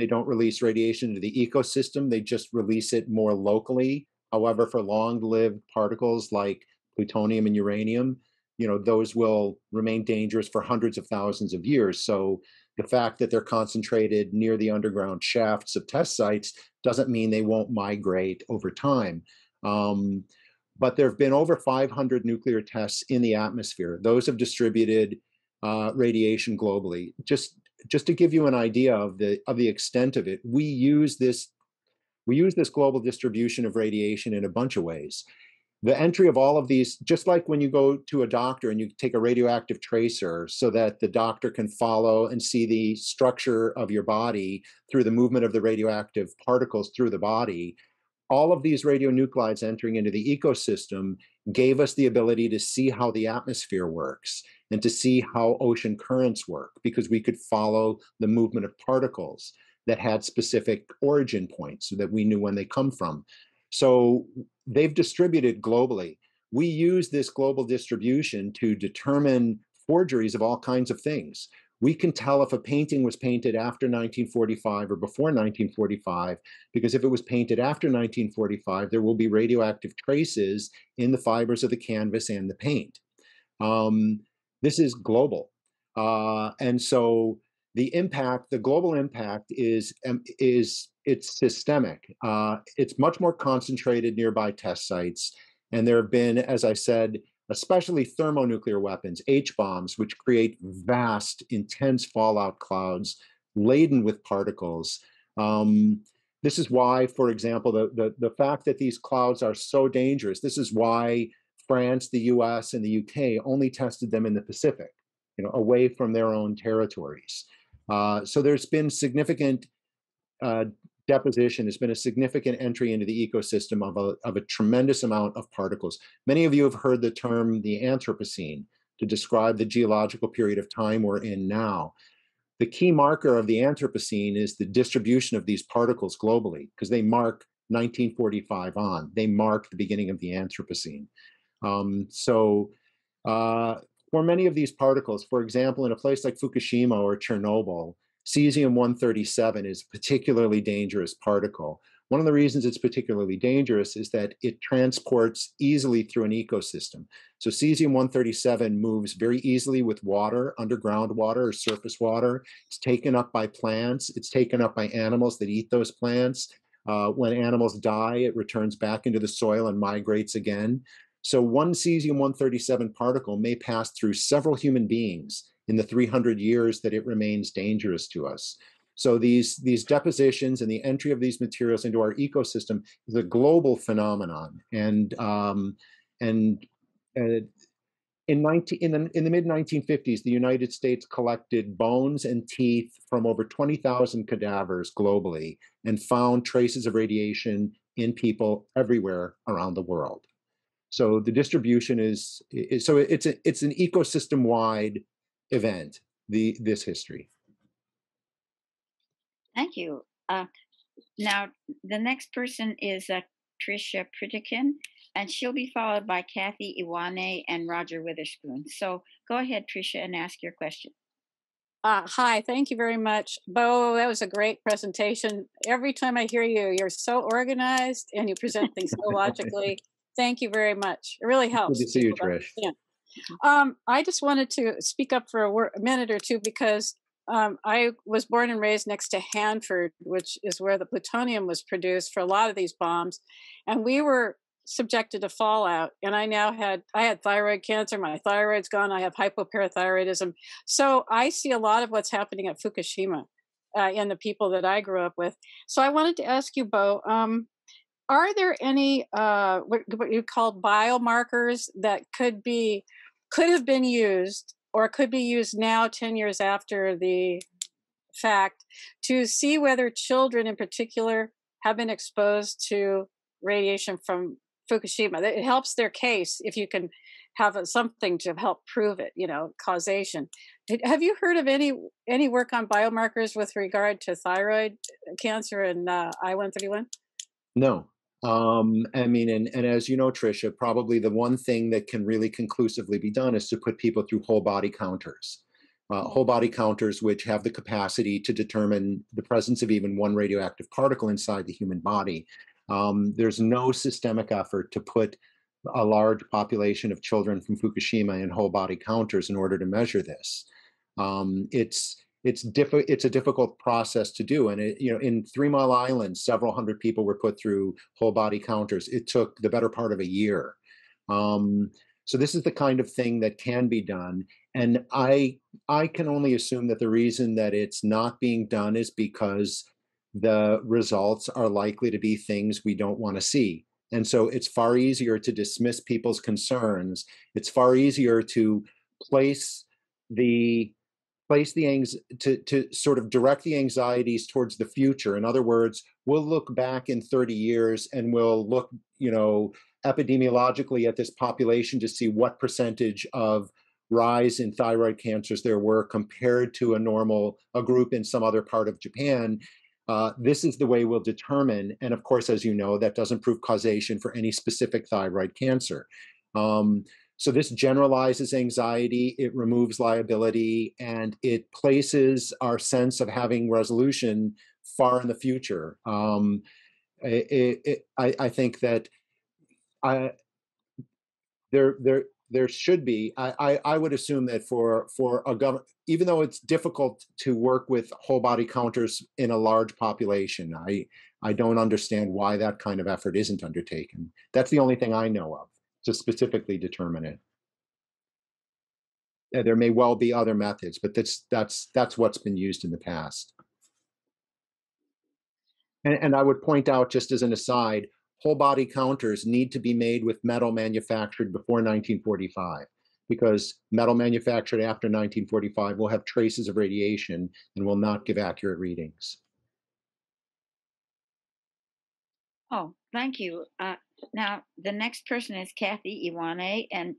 don't release radiation into the ecosystem. They just release it more locally. However, for long-lived particles like plutonium and uranium, you know, those will remain dangerous for hundreds of thousands of years. So the fact that they're concentrated near the underground shafts of test sites doesn't mean they won't migrate over time. But there have been over 500 nuclear tests in the atmosphere. Those have distributed radiation globally. Just to give you an idea of the extent of it, we use this global distribution of radiation in a bunch of ways. The entry of all of these, just like when you go to a doctor and you take a radioactive tracer so that the doctor can follow and see the structure of your body through the movement of the radioactive particles through the body, all of these radionuclides entering into the ecosystem gave us the ability to see how the atmosphere works and to see how ocean currents work, because we could follow the movement of particles that had specific origin points so that we knew when they come from. So they've distributed globally. We use this global distribution to determine forgeries of all kinds of things. We can tell if a painting was painted after 1945 or before 1945, because if it was painted after 1945, there will be radioactive traces in the fibers of the canvas and the paint. This is global. And so the global impact is it's systemic. It's much more concentrated nearby test sites. And there have been, as I said, especially thermonuclear weapons, H-bombs, which create vast, intense fallout clouds laden with particles. This is why, for example, the fact that these clouds are so dangerous, this is why France, the US, and the UK only tested them in the Pacific, you know, away from their own territories. So there's been significant deposition, has been a significant entry into the ecosystem of a tremendous amount of particles. Many of you have heard the term the Anthropocene to describe the geological period of time we're in now. The key marker of the Anthropocene is the distribution of these particles globally, because they mark 1945 on. They mark the beginning of the Anthropocene. For many of these particles, for example, in a place like Fukushima or Chernobyl, cesium-137 is a particularly dangerous particle. One of the reasons it's particularly dangerous is that it transports easily through an ecosystem. So cesium-137 moves very easily with water, underground water or surface water. It's taken up by plants. It's taken up by animals that eat those plants. When animals die, it returns back into the soil and migrates again. So one cesium-137 particle may pass through several human beings in the 300 years that it remains dangerous to us. So these depositions and the entry of these materials into our ecosystem is a global phenomenon. And in the mid-1950s, the United States collected bones and teeth from over 20,000 cadavers globally and found traces of radiation in people everywhere around the world. So the distribution it's an ecosystem-wide event, this history. Thank you. Now, the next person is Tricia Pritikin, and she'll be followed by Kathy Iwane and Roger Witherspoon. So go ahead, Tricia, and ask your question. Hi, thank you very much. Bo, that was a great presentation. Every time I hear you, you're so organized and you present things so logically. Thank you very much. It really helps. Good to see you, Trish. I just wanted to speak up for a minute or two because I was born and raised next to Hanford, which is where the plutonium was produced for a lot of these bombs. And we were subjected to fallout. And I had thyroid cancer. My thyroid's gone. I have hypoparathyroidism. So I see a lot of what's happening at Fukushima in the people that I grew up with. So I wanted to ask you, Bo, are there any what you call biomarkers that could have been used or could be used now 10 years after the fact to see whether children in particular have been exposed to radiation from Fukushima? It helps their case if you can have something to help prove it, causation. Have you heard of any work on biomarkers with regard to thyroid cancer and I-131? No. And as you know, Tricia, probably the one thing that can really conclusively be done is to put people through whole body counters. Whole body counters which have the capacity to determine the presence of even one radioactive particle inside the human body. There's no systemic effort to put a large population of children from Fukushima in whole body counters in order to measure this. It's a difficult process to do, and in 3 Mile Island, several hundred people were put through whole body counters. It took the better part of a year. So this is the kind of thing that can be done, and I can only assume that the reason that it's not being done is because the results are likely to be things we don't want to see. And so it's far easier to dismiss people's concerns. It's far easier to to sort of direct the anxieties towards the future. In other words, we'll look back in 30 years and we'll look, epidemiologically at this population to see what percentage of rise in thyroid cancers there were compared to a group in some other part of Japan. This is the way we'll determine. And of course, as you know, that doesn't prove causation for any specific thyroid cancer. So this generalizes anxiety, it removes liability, and it places our sense of having resolution far in the future. I think that there should be. I would assume that for a government, even though it's difficult to work with whole body counters in a large population, I don't understand why that kind of effort isn't undertaken. That's the only thing I know of to specifically determine it. There may well be other methods, but that's what's been used in the past. And I would point out, just as an aside, whole body counters need to be made with metal manufactured before 1945, because metal manufactured after 1945 will have traces of radiation and will not give accurate readings. Oh, thank you. Now, the next person is Kathy Iwane, and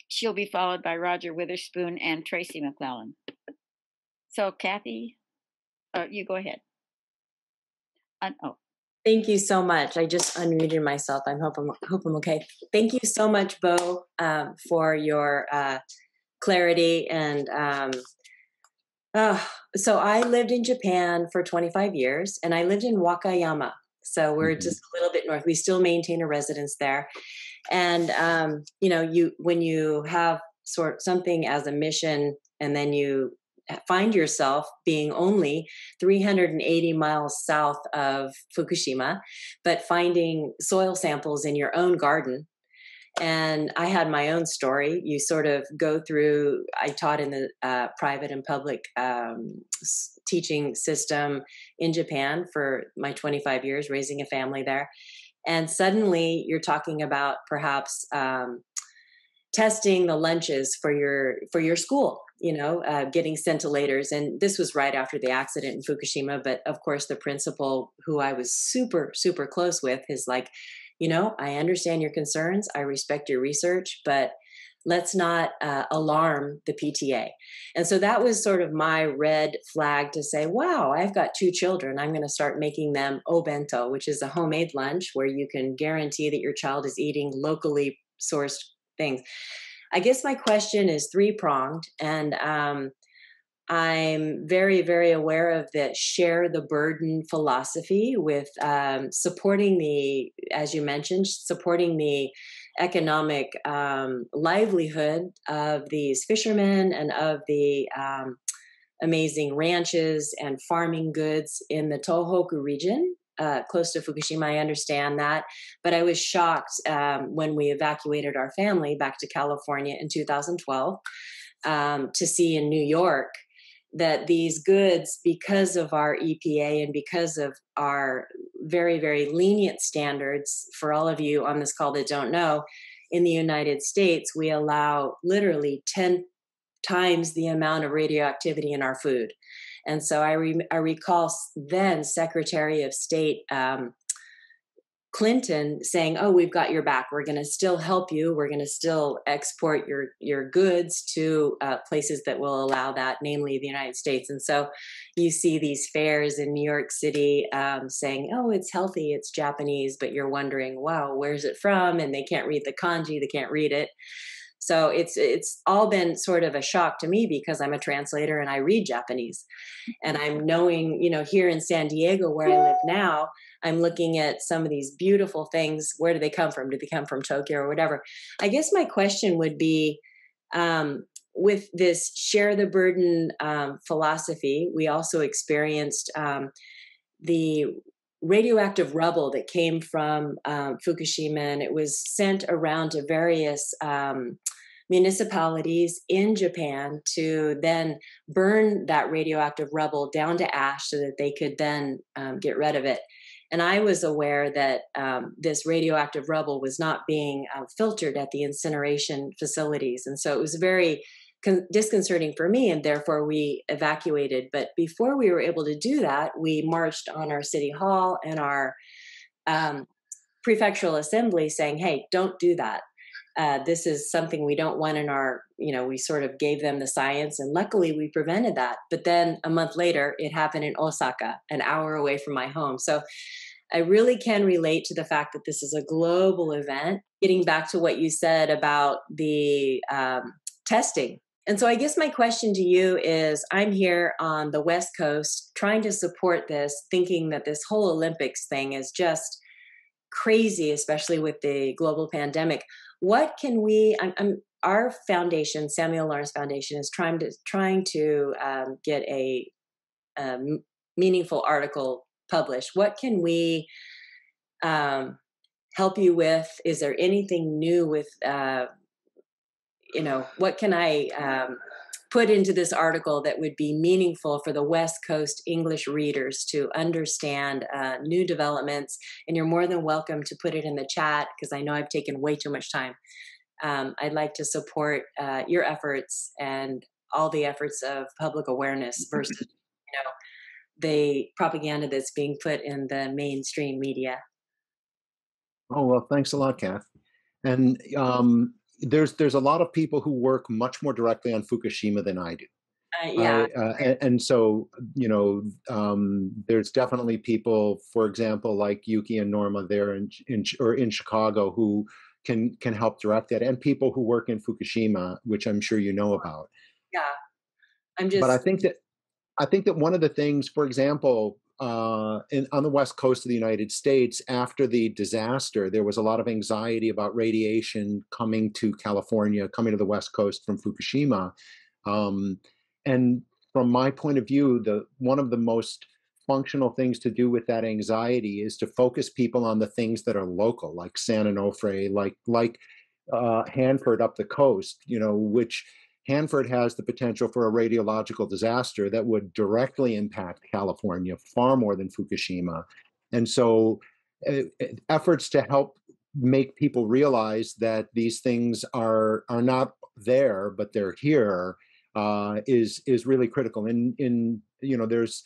she'll be followed by Roger Witherspoon and Tracy McClellan. So, Kathy, you go ahead. Thank you so much. I just unmuted myself. I hope I'm okay. Thank you so much, Bo, for your clarity. And so I lived in Japan for 25 years, and I lived in Wakayama. So we're just a little bit north. We still maintain a residence there. And, when you have something as a mission, and then you find yourself being only 380 miles south of Fukushima, but finding soil samples in your own garden. And I had my own story. You sort of go through, I taught in the private and public teaching system in Japan for my 25 years, raising a family there. And suddenly you're talking about perhaps testing the lunches for your school, getting scintillators. And this was right after the accident in Fukushima. But of course, the principal, who I was super, super close with, is like, I understand your concerns. I respect your research, but let's not alarm the PTA. And so that was sort of my red flag to say, wow, I've got 2 children. I'm going to start making them obento, which is a homemade lunch where you can guarantee that your child is eating locally sourced things. I guess my question is 3-pronged, and I'm very, very aware of the share the burden philosophy with supporting as you mentioned, supporting the economic livelihood of these fishermen and of the amazing ranches and farming goods in the Tohoku region, close to Fukushima. I understand that. But I was shocked when we evacuated our family back to California in 2012 to see in New York that these goods, because of our EPA and because of our very, very lenient standards, for all of you on this call that don't know, in the United States, we allow literally 10 times the amount of radioactivity in our food. And so I recall then Secretary of State Clinton saying, oh, we've got your back. We're going to still help you. We're going to still export your goods to places that will allow that, namely the United States. And so you see these fairs in New York City saying, oh, it's healthy, it's Japanese, but you're wondering, wow, where's it from? And they can't read the kanji, they can't read it. So it's all been sort of a shock to me because I'm a translator and I read Japanese. And I'm knowing, here in San Diego where I live now, I'm looking at some of these beautiful things. Where do they come from? Do they come from Tokyo or whatever? I guess my question would be, with this share the burden philosophy, we also experienced the radioactive rubble that came from Fukushima, and it was sent around to various municipalities in Japan to then burn that radioactive rubble down to ash so that they could then get rid of it. And I was aware that this radioactive rubble was not being filtered at the incineration facilities. And so it was very disconcerting for me, and therefore we evacuated. But before we were able to do that, we marched on our city hall and our prefectural assembly saying, hey, don't do that. This is something we don't want in our, we sort of gave them the science, and luckily we prevented that. But then a month later, it happened in Osaka, an hour away from my home. So I really can relate to the fact that this is a global event. Getting back to what you said about the testing. And so I guess my question to you is, I'm here on the West Coast trying to support this, thinking that this whole Olympics thing is just crazy, especially with the global pandemic. What can we, our foundation, Samuel Lawrence Foundation, is trying to get a meaningful article published. What can we help you with? Is there anything new with, what can I put into this article that would be meaningful for the West Coast English readers to understand new developments? And you're more than welcome to put it in the chat, because I know I've taken way too much time. I'd like to support your efforts and all the efforts of public awareness versus, the propaganda that's being put in the mainstream media. Oh, well, thanks a lot, Kath. And there's a lot of people who work much more directly on Fukushima than I do. Yeah. And so, there's definitely people, for example, like Yuki and Norma there in Chicago, who can help direct that, and people who work in Fukushima, which I'm sure you know about. Yeah. But I think that one of the things, for example, on the West Coast of the United States, after the disaster, there was a lot of anxiety about radiation coming to California, coming to the West Coast from Fukushima. And from my point of view, one of the most functional things to do with that anxiety is to focus people on the things that are local, like San Onofre, like Hanford up the coast, which Hanford has the potential for a radiological disaster that would directly impact California far more than Fukushima. And so efforts to help make people realize that these things are not there, but they're here, is really critical. There's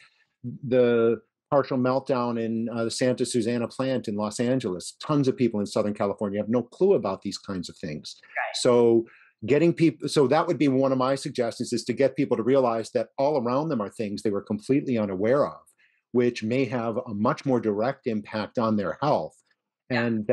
the partial meltdown in the Santa Susana plant in Los Angeles. Tons of people in Southern California have no clue about these kinds of things. Right. So getting people, so that would be one of my suggestions, is to get people to realize that all around them are things they were completely unaware of, which may have a much more direct impact on their health. And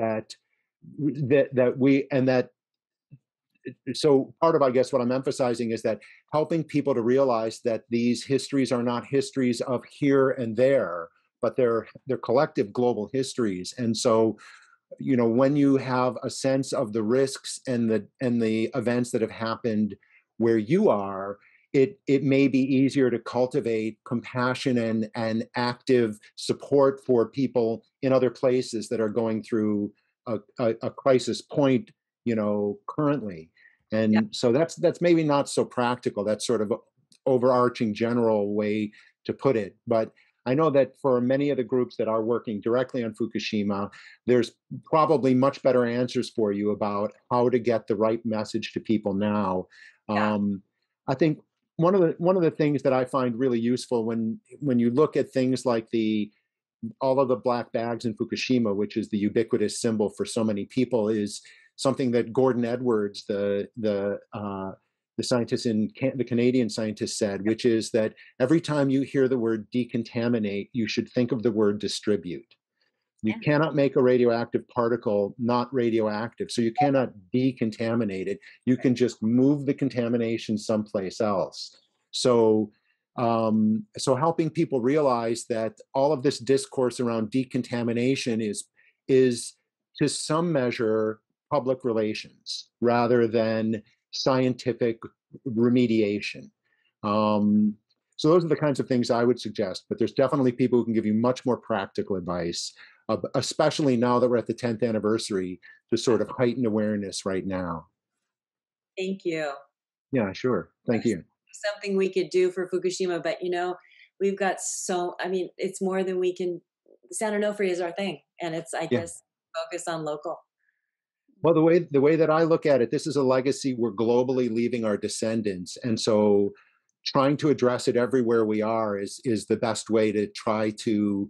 so part of, I guess, what I'm emphasizing is that helping people to realize that these histories are not histories of here and there, but they're collective global histories. And so, when you have a sense of the risks and the events that have happened where you are, it may be easier to cultivate compassion and active support for people in other places that are going through a crisis point, currently. And so that's maybe not so practical. That's sort of an overarching general way to put it. But I know that for many of the groups that are working directly on Fukushima, there's probably much better answers for you about how to get the right message to people now. Yeah. I think one of the things that I find really useful when you look at things like all of the black bags in Fukushima, which is the ubiquitous symbol for so many people, is something that Gordon Edwards, the scientist the Canadian scientist, said, which is that every time you hear the word decontaminate, you should think of the word distribute. You cannot make a radioactive particle not radioactive, so you cannot decontaminate it. You can just move the contamination someplace else. So helping people realize that all of this discourse around decontamination is to some measure public relations rather than scientific remediation. So those are the kinds of things I would suggest, but there's definitely people who can give you much more practical advice, especially now that we're at the 10th anniversary, to sort of heighten awareness right now. Thank you. Yeah, sure. Thank you. Something we could do for Fukushima, but we've got it's more than we can. San Onofre is our thing, and it's, I guess, focus on local. Well, the way that I look at it, this is a legacy we're globally leaving our descendants, and so trying to address it everywhere we are is the best way to try to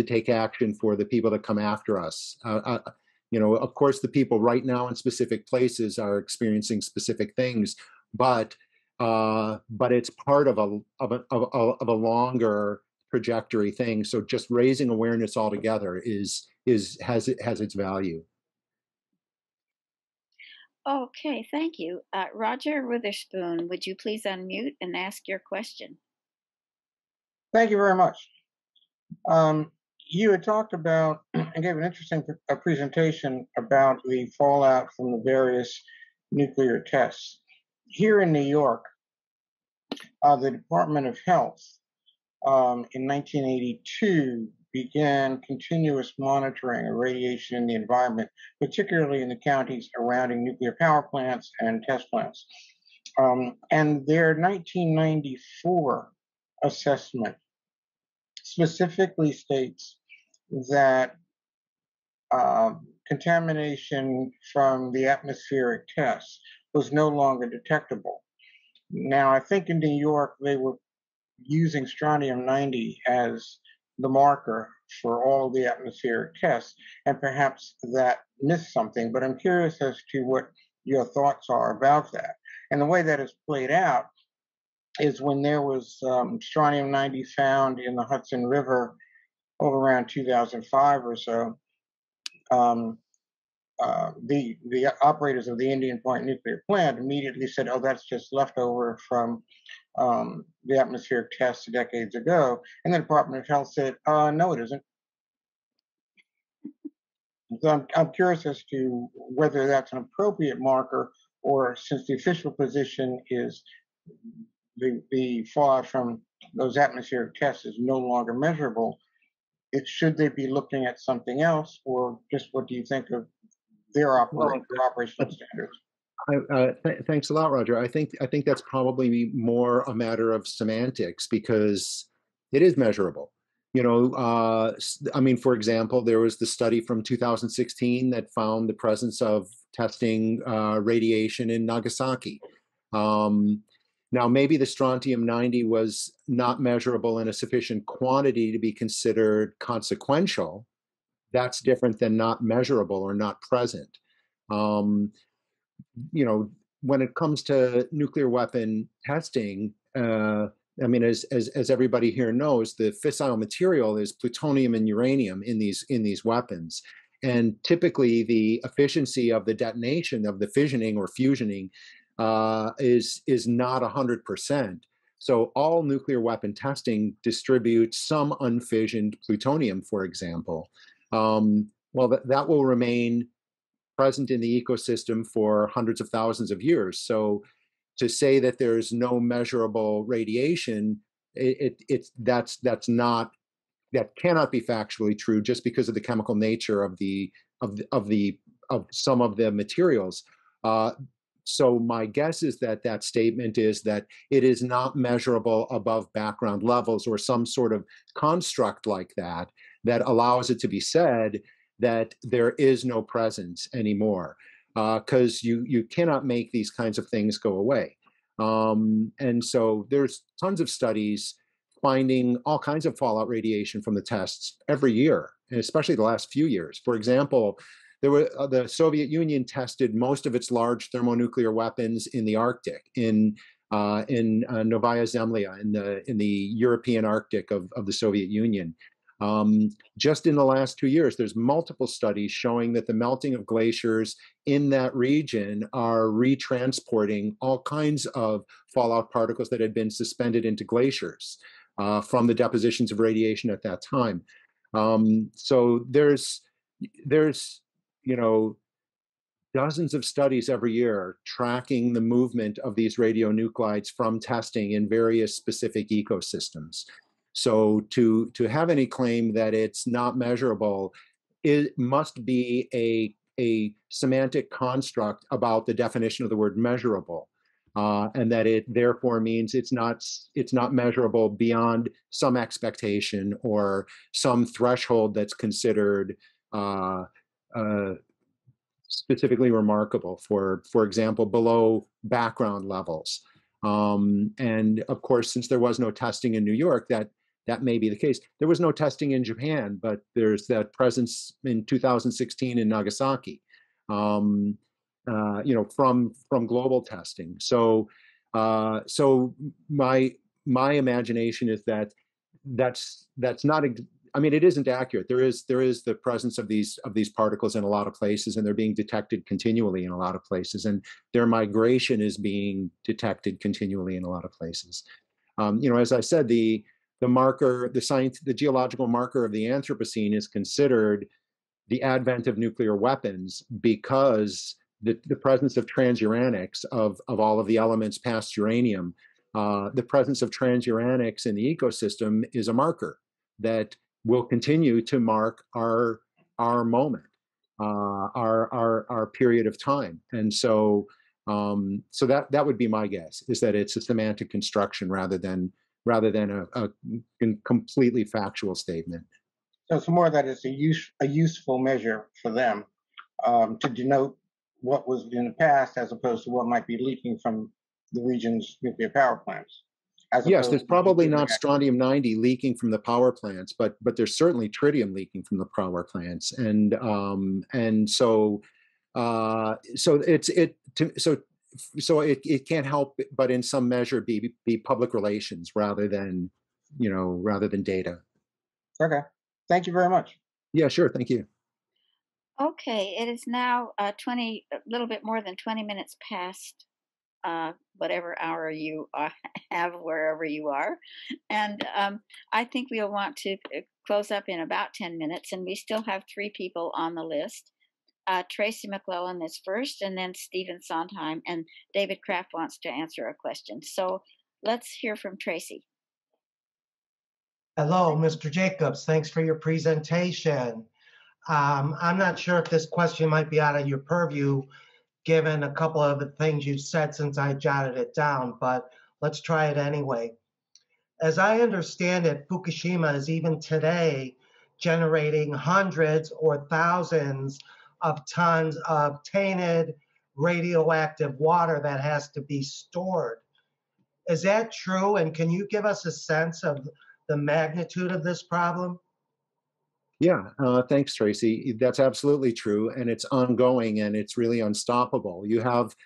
take action for the people that come after us. Of course, the people right now in specific places are experiencing specific things, but it's part of a longer trajectory thing. So just raising awareness altogether has its value. Okay, thank you. Roger Witherspoon, would you please unmute and ask your question? Thank you very much. You had talked about and gave an interesting presentation about the fallout from the various nuclear tests. Here in New York, the Department of Health in 1982 began continuous monitoring of radiation in the environment, particularly in the counties surrounding nuclear power plants and test plants. And their 1994 assessment specifically states that contamination from the atmospheric tests was no longer detectable. Now, I think in New York, they were using strontium-90 as the marker for all the atmospheric tests, and perhaps that missed something, but I'm curious as to what your thoughts are about that. And the way that is played out is when there was strontium-90 found in the Hudson River over around 2005 or so, the operators of the Indian Point nuclear plant immediately said, "Oh, that's just leftover from the atmospheric tests decades ago." And the Department of Health said, "No, it isn't." So I'm curious as to whether that's an appropriate marker, or since the official position is the fallout from those atmospheric tests is no longer measurable, should they be looking at something else, or just what do you think of their operational standards? Thanks a lot, Roger. I think that's probably more a matter of semantics, because it is measurable. I mean, for example, there was the study from 2016 that found the presence of testing radiation in Nagasaki. Now, maybe the strontium-90 was not measurable in a sufficient quantity to be considered consequential. That's different than not measurable or not present. When it comes to nuclear weapon testing, I mean, as everybody here knows, the fissile material is plutonium and uranium in these weapons, and typically the efficiency of the detonation of the fissioning or fusioning is not 100%. So all nuclear weapon testing distributes some unfissioned plutonium, for example. Well, that will remain present in the ecosystem for hundreds of thousands of years. So to say that there's no measurable radiation, that cannot be factually true, just because of the chemical nature of some of the materials. So my guess is that statement is that it is not measurable above background levels, or some sort of construct like that allows it to be said that there is no presence anymore, because you cannot make these kinds of things go away. And so there's tons of studies finding all kinds of fallout radiation from the tests every year, and especially the last few years. For example, the Soviet Union tested most of its large thermonuclear weapons in the Arctic, in Novaya Zemlya, in the European Arctic of the Soviet Union. Just in the last 2 years, there's multiple studies showing that the melting of glaciers in that region are retransporting all kinds of fallout particles that had been suspended into glaciers from the depositions of radiation at that time. So there's dozens of studies every year tracking the movement of these radionuclides from testing in various specific ecosystems. So to have any claim that it's not measurable, it must be a semantic construct about the definition of the word measurable, and that it therefore means it's not measurable beyond some expectation or some threshold that's considered specifically remarkable, for example, below background levels. And of course, since there was no testing in New York, that may be the case. There was no testing in Japan, but there's that presence in 2016 in Nagasaki, from global testing. So my imagination is that's not. I mean, it isn't accurate. There is the presence of these particles in a lot of places, and they're being detected continually in a lot of places, and their migration is being detected continually in a lot of places. As I said, the geological marker of the Anthropocene is considered the advent of nuclear weapons, because the presence of transuranics, of all of the elements past uranium, the presence of transuranics in the ecosystem is a marker that will continue to mark our moment, our period of time. And so that would be my guess, is that it's a semantic construction rather than a completely factual statement. So it's more that it's a useful measure for them to denote what was in the past, as opposed to what might be leaking from the region's nuclear power plants. Yes, there's probably not strontium-90 leaking from the power plants, but there's certainly tritium leaking from the power plants, and so it can't help but in some measure be public relations rather than data. Okay, thank you very much. Yeah, sure, thank you. Okay, it is now a little bit more than 20 minutes past whatever hour you have wherever you are. And I think we'll want to close up in about 10 minutes, and we still have three people on the list. Tracy McClellan is first, and then Stephen Sondheim, and David Kraft wants to answer a question. So let's hear from Tracy. Hello, Mr. Jacobs. Thanks for your presentation. I'm not sure if this question might be out of your purview, given a couple of the things you said since I jotted it down, but let's try it anyway. As I understand it, Fukushima is even today generating hundreds or thousands of tons of tainted radioactive water that has to be stored. Is that true? And can you give us a sense of the magnitude of this problem? Yeah, thanks, Tracy. That's absolutely true, and it's ongoing, and it's really unstoppable. You have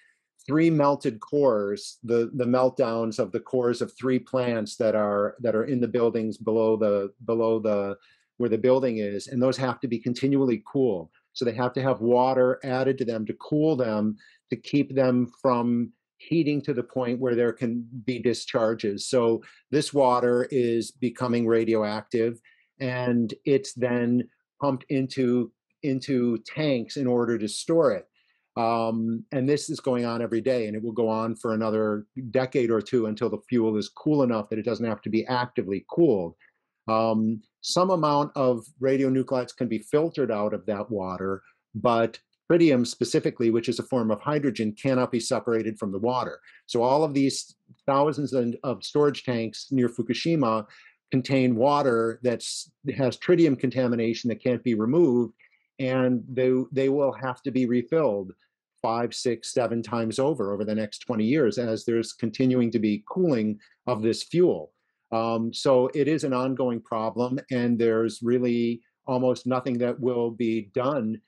three melted cores, the meltdowns of the cores of three plants that are in the buildings below the where the building is, and those have to be continually cool. So they have to have water added to them to cool them, to keep them from heating to the point where there can be discharges. So this water is becoming radioactive, and it's then pumped into tanks in order to store it. And this is going on every day, and it will go on for another decade or two until the fuel is cool enough that it doesn't have to be actively cooled. Some amount of radionuclides can be filtered out of that water, but tritium specifically, which is a form of hydrogen, cannot be separated from the water. So all of these thousands of storage tanks near Fukushima contain water that has tritium contamination that can't be removed, and they will have to be refilled 5, 6, 7 times over the next 20 years as there's continuing to be cooling of this fuel. So it is an ongoing problem, and there's really almost nothing that will be done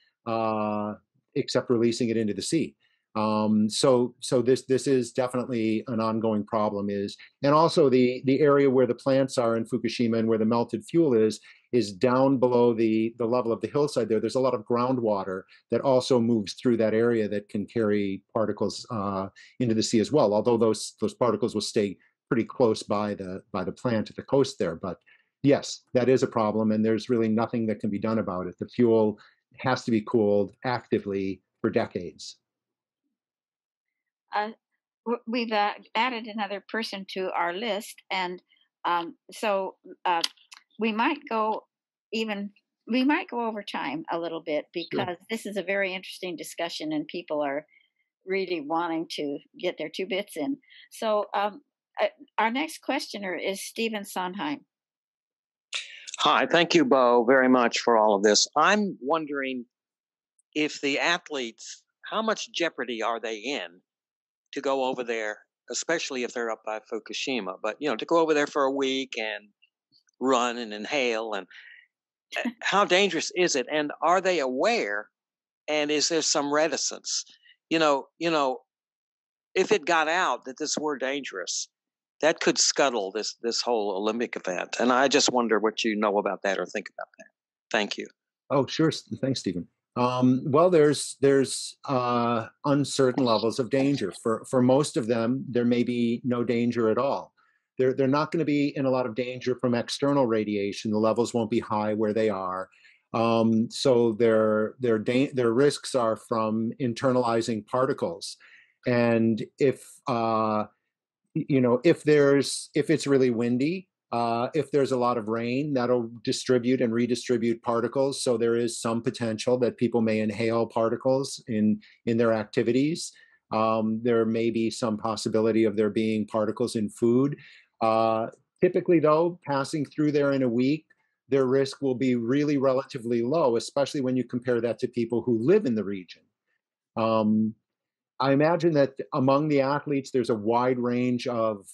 except releasing it into the sea. So this is definitely an ongoing problem. And also the area where the plants are in Fukushima and where the melted fuel is down below the level of the hillside there. There's a lot of groundwater that also moves through that area that can carry particles into the sea as well. Although those particles will stay pretty close by the plant at the coast there. But yes, that is a problem, and there's really nothing that can be done about it. The fuel has to be cooled actively for decades. We've added another person to our list, and so we might go over time a little bit, because sure, this is a very interesting discussion, and people are really wanting to get their 2 bits in. So our next questioner is Stephen Sondheim. Hi, thank you, Bo, very much for all of this. I'm wondering if the athletes, how much jeopardy are they in to go over there, especially if they're up by Fukushima, but to go over there for a week and run and inhale, and how dangerous is it? And are they aware? And is there some reticence? If it got out that this were dangerous, that could scuttle this whole Olympic event. And I just wonder what you know about that or think about that. Thank you. Oh, sure. Thanks, Stephen. Well, there's uncertain levels of danger. For most of them, there may be no danger at all. They're not going to be in a lot of danger from external radiation. The levels won't be high where they are. So their risks are from internalizing particles. And if it's really windy, if there's a lot of rain, that'll distribute and redistribute particles. So there is some potential that people may inhale particles in their activities. There may be some possibility of there being particles in food. Typically, though, passing through there in a week, their risk will be really relatively low, especially when you compare that to people who live in the region. I imagine that among the athletes, there's a wide range of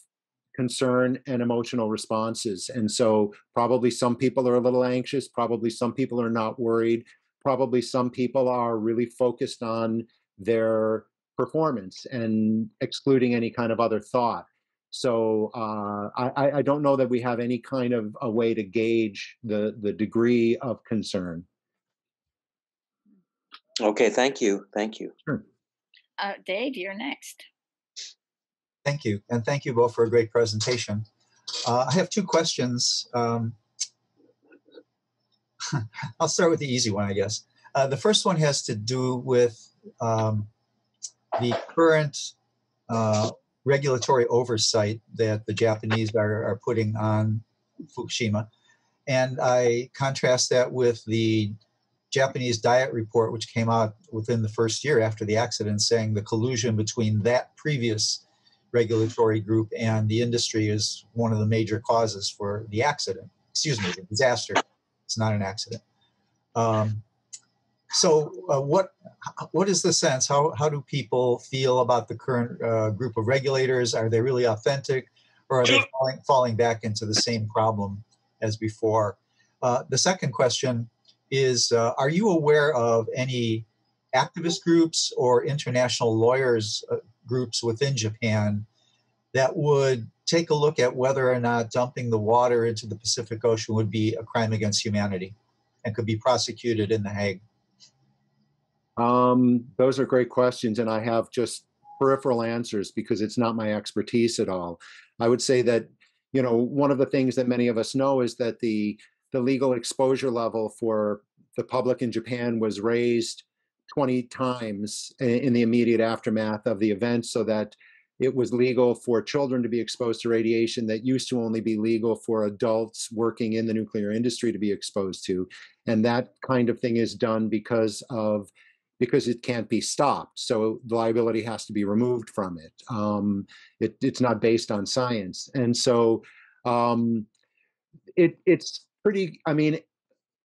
concern and emotional responses. And so probably some people are a little anxious, probably some people are not worried, probably some people are really focused on their performance and excluding any kind of other thought. So I don't know that we have any kind of a way to gauge the degree of concern. Okay, thank you. Thank you. Sure. Dave, you're next. Thank you. And thank you both for a great presentation. I have two questions. I'll start with the easy one, I guess. The first one has to do with the current regulatory oversight that the Japanese are putting on Fukushima. And I contrast that with the Japanese diet report, which came out within the first year after the accident, saying the collusion between that previous regulatory group and the industry is one of the major causes for the accident. Excuse me, the disaster. It's not an accident. So what is the sense? How do people feel about the current group of regulators? Are they really authentic, or are they falling back into the same problem as before? The second question is, are you aware of any activist groups or international lawyers groups within Japan that would take a look at whether or not dumping the water into the Pacific Ocean would be a crime against humanity and could be prosecuted in The Hague? Those are great questions, and I have just peripheral answers because it's not my expertise at all. I would say that, you know, one of the things that many of us know is that the legal exposure level for the public in Japan was raised 20 times in the immediate aftermath of the event, so that it was legal for children to be exposed to radiation that used to only be legal for adults working in the nuclear industry to be exposed to. And that kind of thing is done because it can't be stopped. So the liability has to be removed from it. It's not based on science. And so it's pretty, I mean,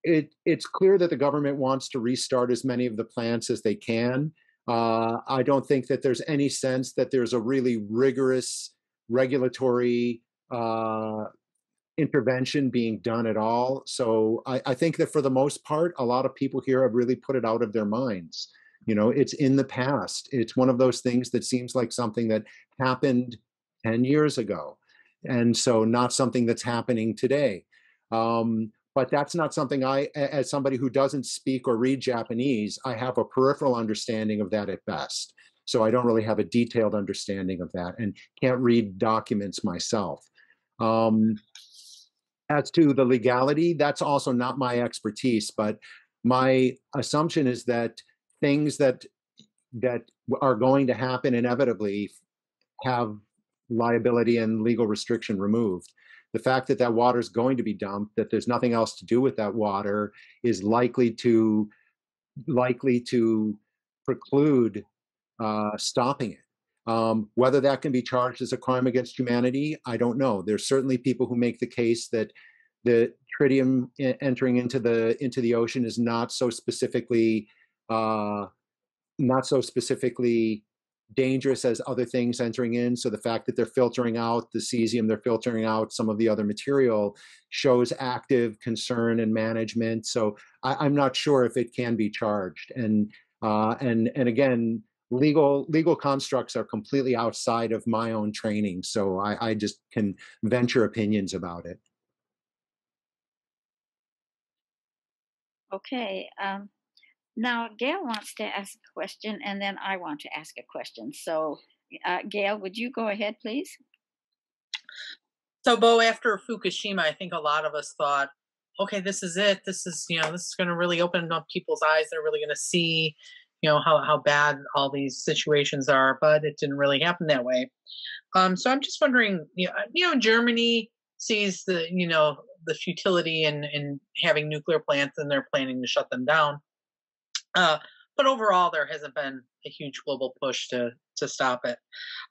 it's clear that the government wants to restart as many of the plants as they can. I don't think that there's any sense that there's a really rigorous regulatory intervention being done at all. So I think that for the most part, a lot of people here have really put it out of their minds. You know, it's in the past. It's one of those things that seems like something that happened 10 years ago. And so not something that's happening today. But that's not something as somebody who doesn't speak or read Japanese, I have a peripheral understanding of that at best. So I don't really have a detailed understanding of that and can't read documents myself. As to the legality, that's also not my expertise, but my assumption is that things that are going to happen inevitably have liability and legal restriction removed. The fact that that water is going to be dumped, that there's nothing else to do with that water, is likely to preclude stopping it. Whether that can be charged as a crime against humanity, I don't know. There's certainly people who make the case that the tritium entering into the ocean is not so specifically dangerous as other things entering in. So the fact that they're filtering out the cesium, they're filtering out some of the other material, shows active concern and management. So I'm not sure if it can be charged. And again, legal constructs are completely outside of my own training. So I just can venture opinions about it. Okay. Now, Gail wants to ask a question, and then I want to ask a question. So, Gail, would you go ahead, please? So, Bo, after Fukushima, I think a lot of us thought, okay, this is it. This is going to really open up people's eyes. They're really going to see, how bad all these situations are. But it didn't really happen that way. So I'm just wondering, Germany sees the futility in having nuclear plants, and they're planning to shut them down. But overall, there hasn't been a huge global push to stop it.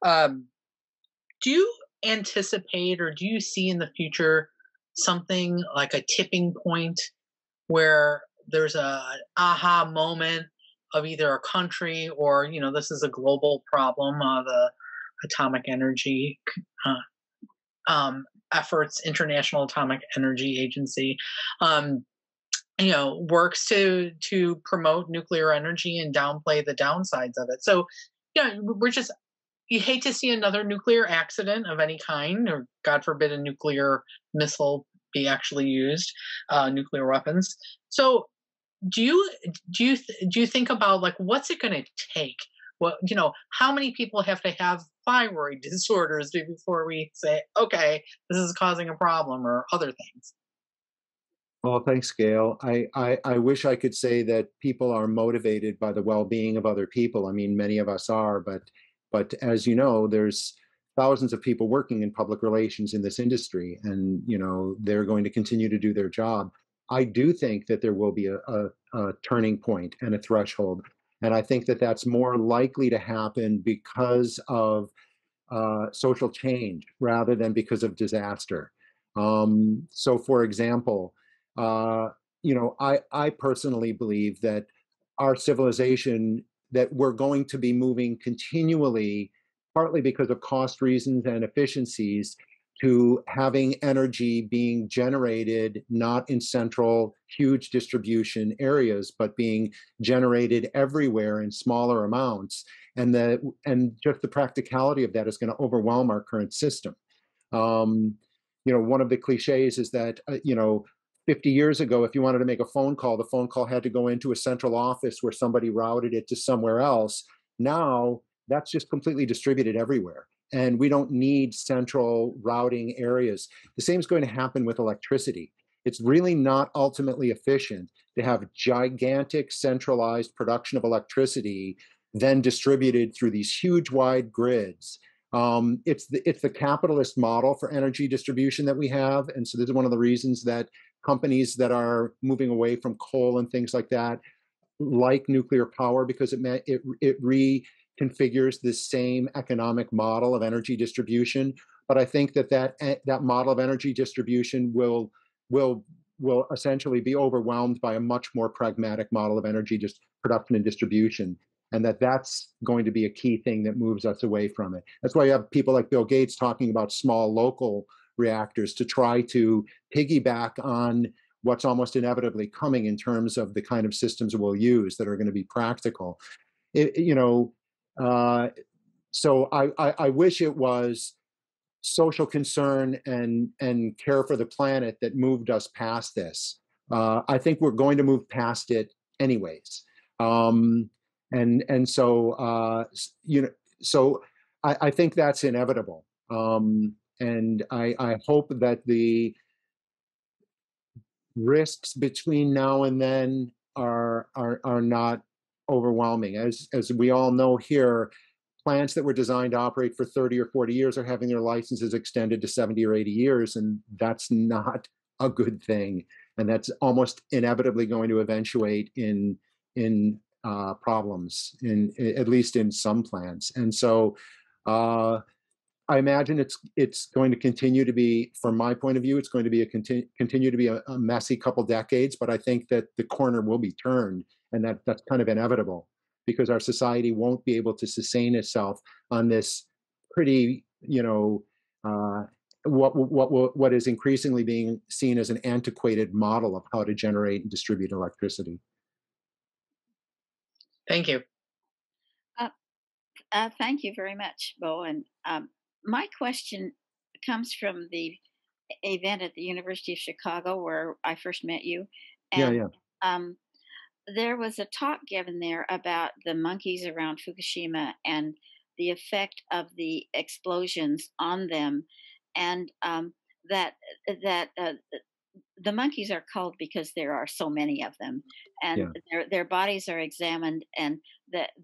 Do you anticipate, or do you see in the future something like a tipping point where there's an aha moment of either a country or, this is a global problem, the atomic energy efforts, International Atomic Energy Agency, works to promote nuclear energy and downplay the downsides of it. So, you hate to see another nuclear accident of any kind, or God forbid a nuclear missile be actually used, nuclear weapons. So do you think about like what's it going to take? Well, how many people have to have thyroid disorders before we say, okay, this is causing a problem, or other things? Well, thanks, Gail. I wish I could say that people are motivated by the well-being of other people. I mean, many of us are, but as you know, there's thousands of people working in public relations in this industry, and they're going to continue to do their job. I do think that there will be a turning point and a threshold, and I think that that's more likely to happen because of social change rather than because of disaster. So, for example, I personally believe that our civilization, that we're going to be moving continually, partly because of cost reasons and efficiencies, to having energy being generated not in central, huge distribution areas, but being generated everywhere in smaller amounts. And just the practicality of that is going to overwhelm our current system. One of the cliches is that, 50 years ago, if you wanted to make a phone call, the phone call had to go into a central office where somebody routed it to somewhere else. Now, that's just completely distributed everywhere. And we don't need central routing areas. The same is going to happen with electricity. It's really not ultimately efficient to have gigantic centralized production of electricity then distributed through these huge wide grids. It's the capitalist model for energy distribution that we have. And so this is one of the reasons that companies that are moving away from coal and things like that like nuclear power, because it reconfigures the same economic model of energy distribution. But I think that model of energy distribution will essentially be overwhelmed by a much more pragmatic model of energy production and distribution. And that's going to be a key thing that moves us away from it. That's why you have people like Bill Gates talking about small local reactors to try to piggyback on what's almost inevitably coming in terms of the kind of systems we'll use that are going to be practical. So I wish it was social concern and care for the planet that moved us past this. I think we're going to move past it anyways. So I think that's inevitable. And I hope that the risks between now and then are not overwhelming. As we all know here, plants that were designed to operate for 30 or 40 years are having their licenses extended to 70 or 80 years, and that's not a good thing. And that's almost inevitably going to eventuate in problems, at least in some plants. And so I imagine it's going to continue to be, from my point of view, it's going to be continue to be a messy couple decades. But I think that the corner will be turned, and that's kind of inevitable, because our society won't be able to sustain itself on this pretty, what is increasingly being seen as an antiquated model of how to generate and distribute electricity. Thank you. Thank you very much, Bo. And my question comes from the event at the University of Chicago where I first met you. And there was a talk given there about the monkeys around Fukushima and the effect of the explosions on them, and that the monkeys are culled because there are so many of them, and their bodies are examined, and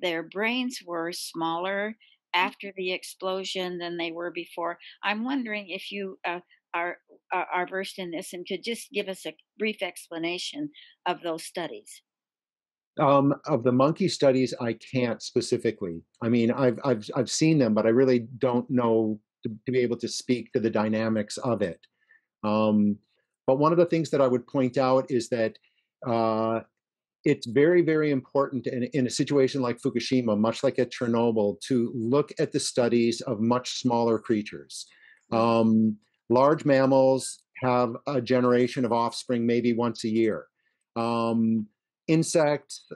their brains were smaller after the explosion than they were before. I'm wondering if you are versed in this and could just give us a brief explanation of those studies. Of the monkey studies, I can't specifically. I mean, I've seen them, but I really don't know to be able to speak to the dynamics of it. But one of the things that I would point out is that it's very, very important in a situation like Fukushima, much like at Chernobyl, to look at the studies of much smaller creatures. Large mammals have a generation of offspring maybe once a year. Insects,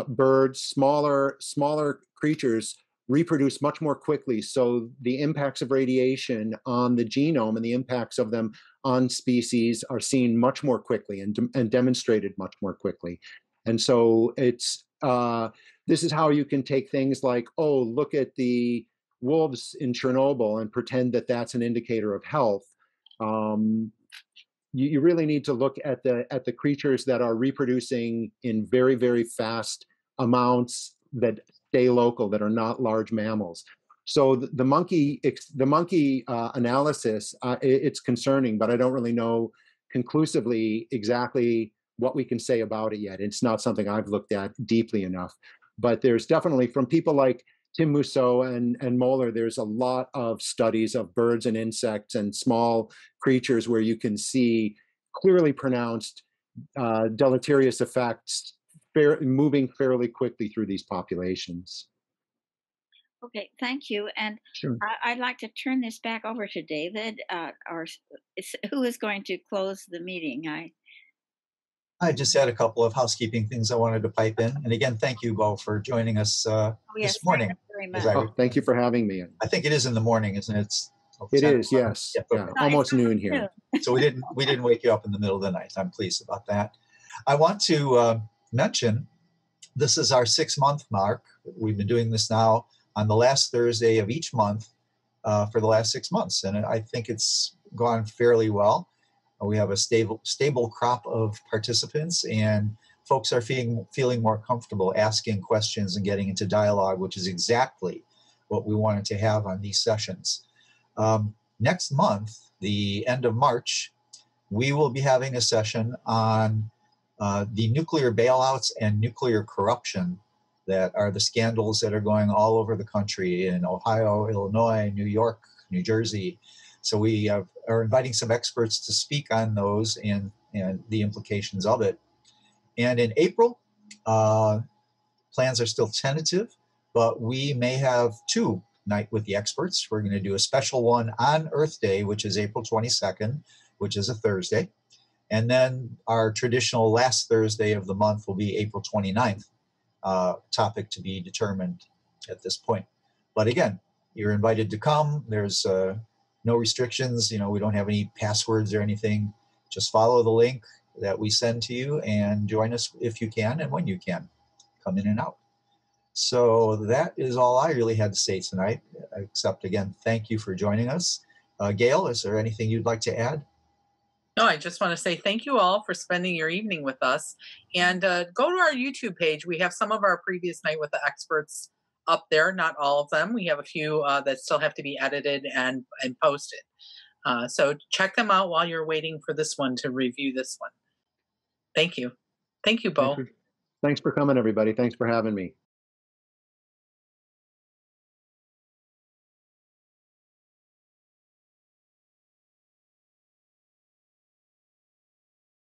birds, smaller creatures reproduce much more quickly. So the impacts of radiation on the genome and the impacts of them on species are seen much more quickly and demonstrated much more quickly. And so it's this is how you can take things like, oh, look at the wolves in Chernobyl and pretend that that's an indicator of health. You really need to look at the creatures that are reproducing in very, very fast amounts that stay local, that are not large mammals. So the monkey analysis, it's concerning, but I don't really know conclusively exactly what we can say about it yet. It's not something I've looked at deeply enough. But there's definitely, from people like Tim Mousseau and Moeller, there's a lot of studies of birds and insects and small creatures where you can see clearly pronounced deleterious effects moving fairly quickly through these populations. Okay, thank you. And sure. I'd like to turn this back over to David, who is going to close the meeting. I just had a couple of housekeeping things I wanted to pipe in. And again, thank you, Bo, for joining us this morning. Thank you very much. Thank you for having me. I think it is in the morning, isn't it? It is, yes. Yeah, almost noon here. So we didn't wake you up in the middle of the night. I'm pleased about that. I want to mention this is our 6-month mark. We've been doing this now on the last Thursday of each month for the last 6 months, and I think it's gone fairly well. We have a stable crop of participants, and folks are feeling more comfortable asking questions and getting into dialogue, which is exactly what we wanted to have on these sessions. Next month, the end of March, we will be having a session on the nuclear bailouts and nuclear corruption that are the scandals that are going all over the country in Ohio, Illinois, New York, New Jersey. So we are inviting some experts to speak on those and the implications of it. And in April, plans are still tentative, but we may have 2 Night with the Experts. We're going to do a special one on Earth Day, which is April 22nd, which is a Thursday. And then our traditional last Thursday of the month will be April 29th, topic to be determined at this point. But again, you're invited to come. There's no restrictions. You know, we don't have any passwords or anything. Just follow the link that we send to you and join us if you can and when you can. Come in and out. So that is all I really had to say tonight, except again, thank you for joining us. Gail, is there anything you'd like to add? No, I just want to say thank you all for spending your evening with us. And go to our YouTube page. We have some of our previous Night with the Experts up there, not all of them. We have a few that still have to be edited and posted. So check them out while you're waiting for this one to review this one. Thank you. Thank you, Bo. Thanks for coming, everybody. Thanks for having me.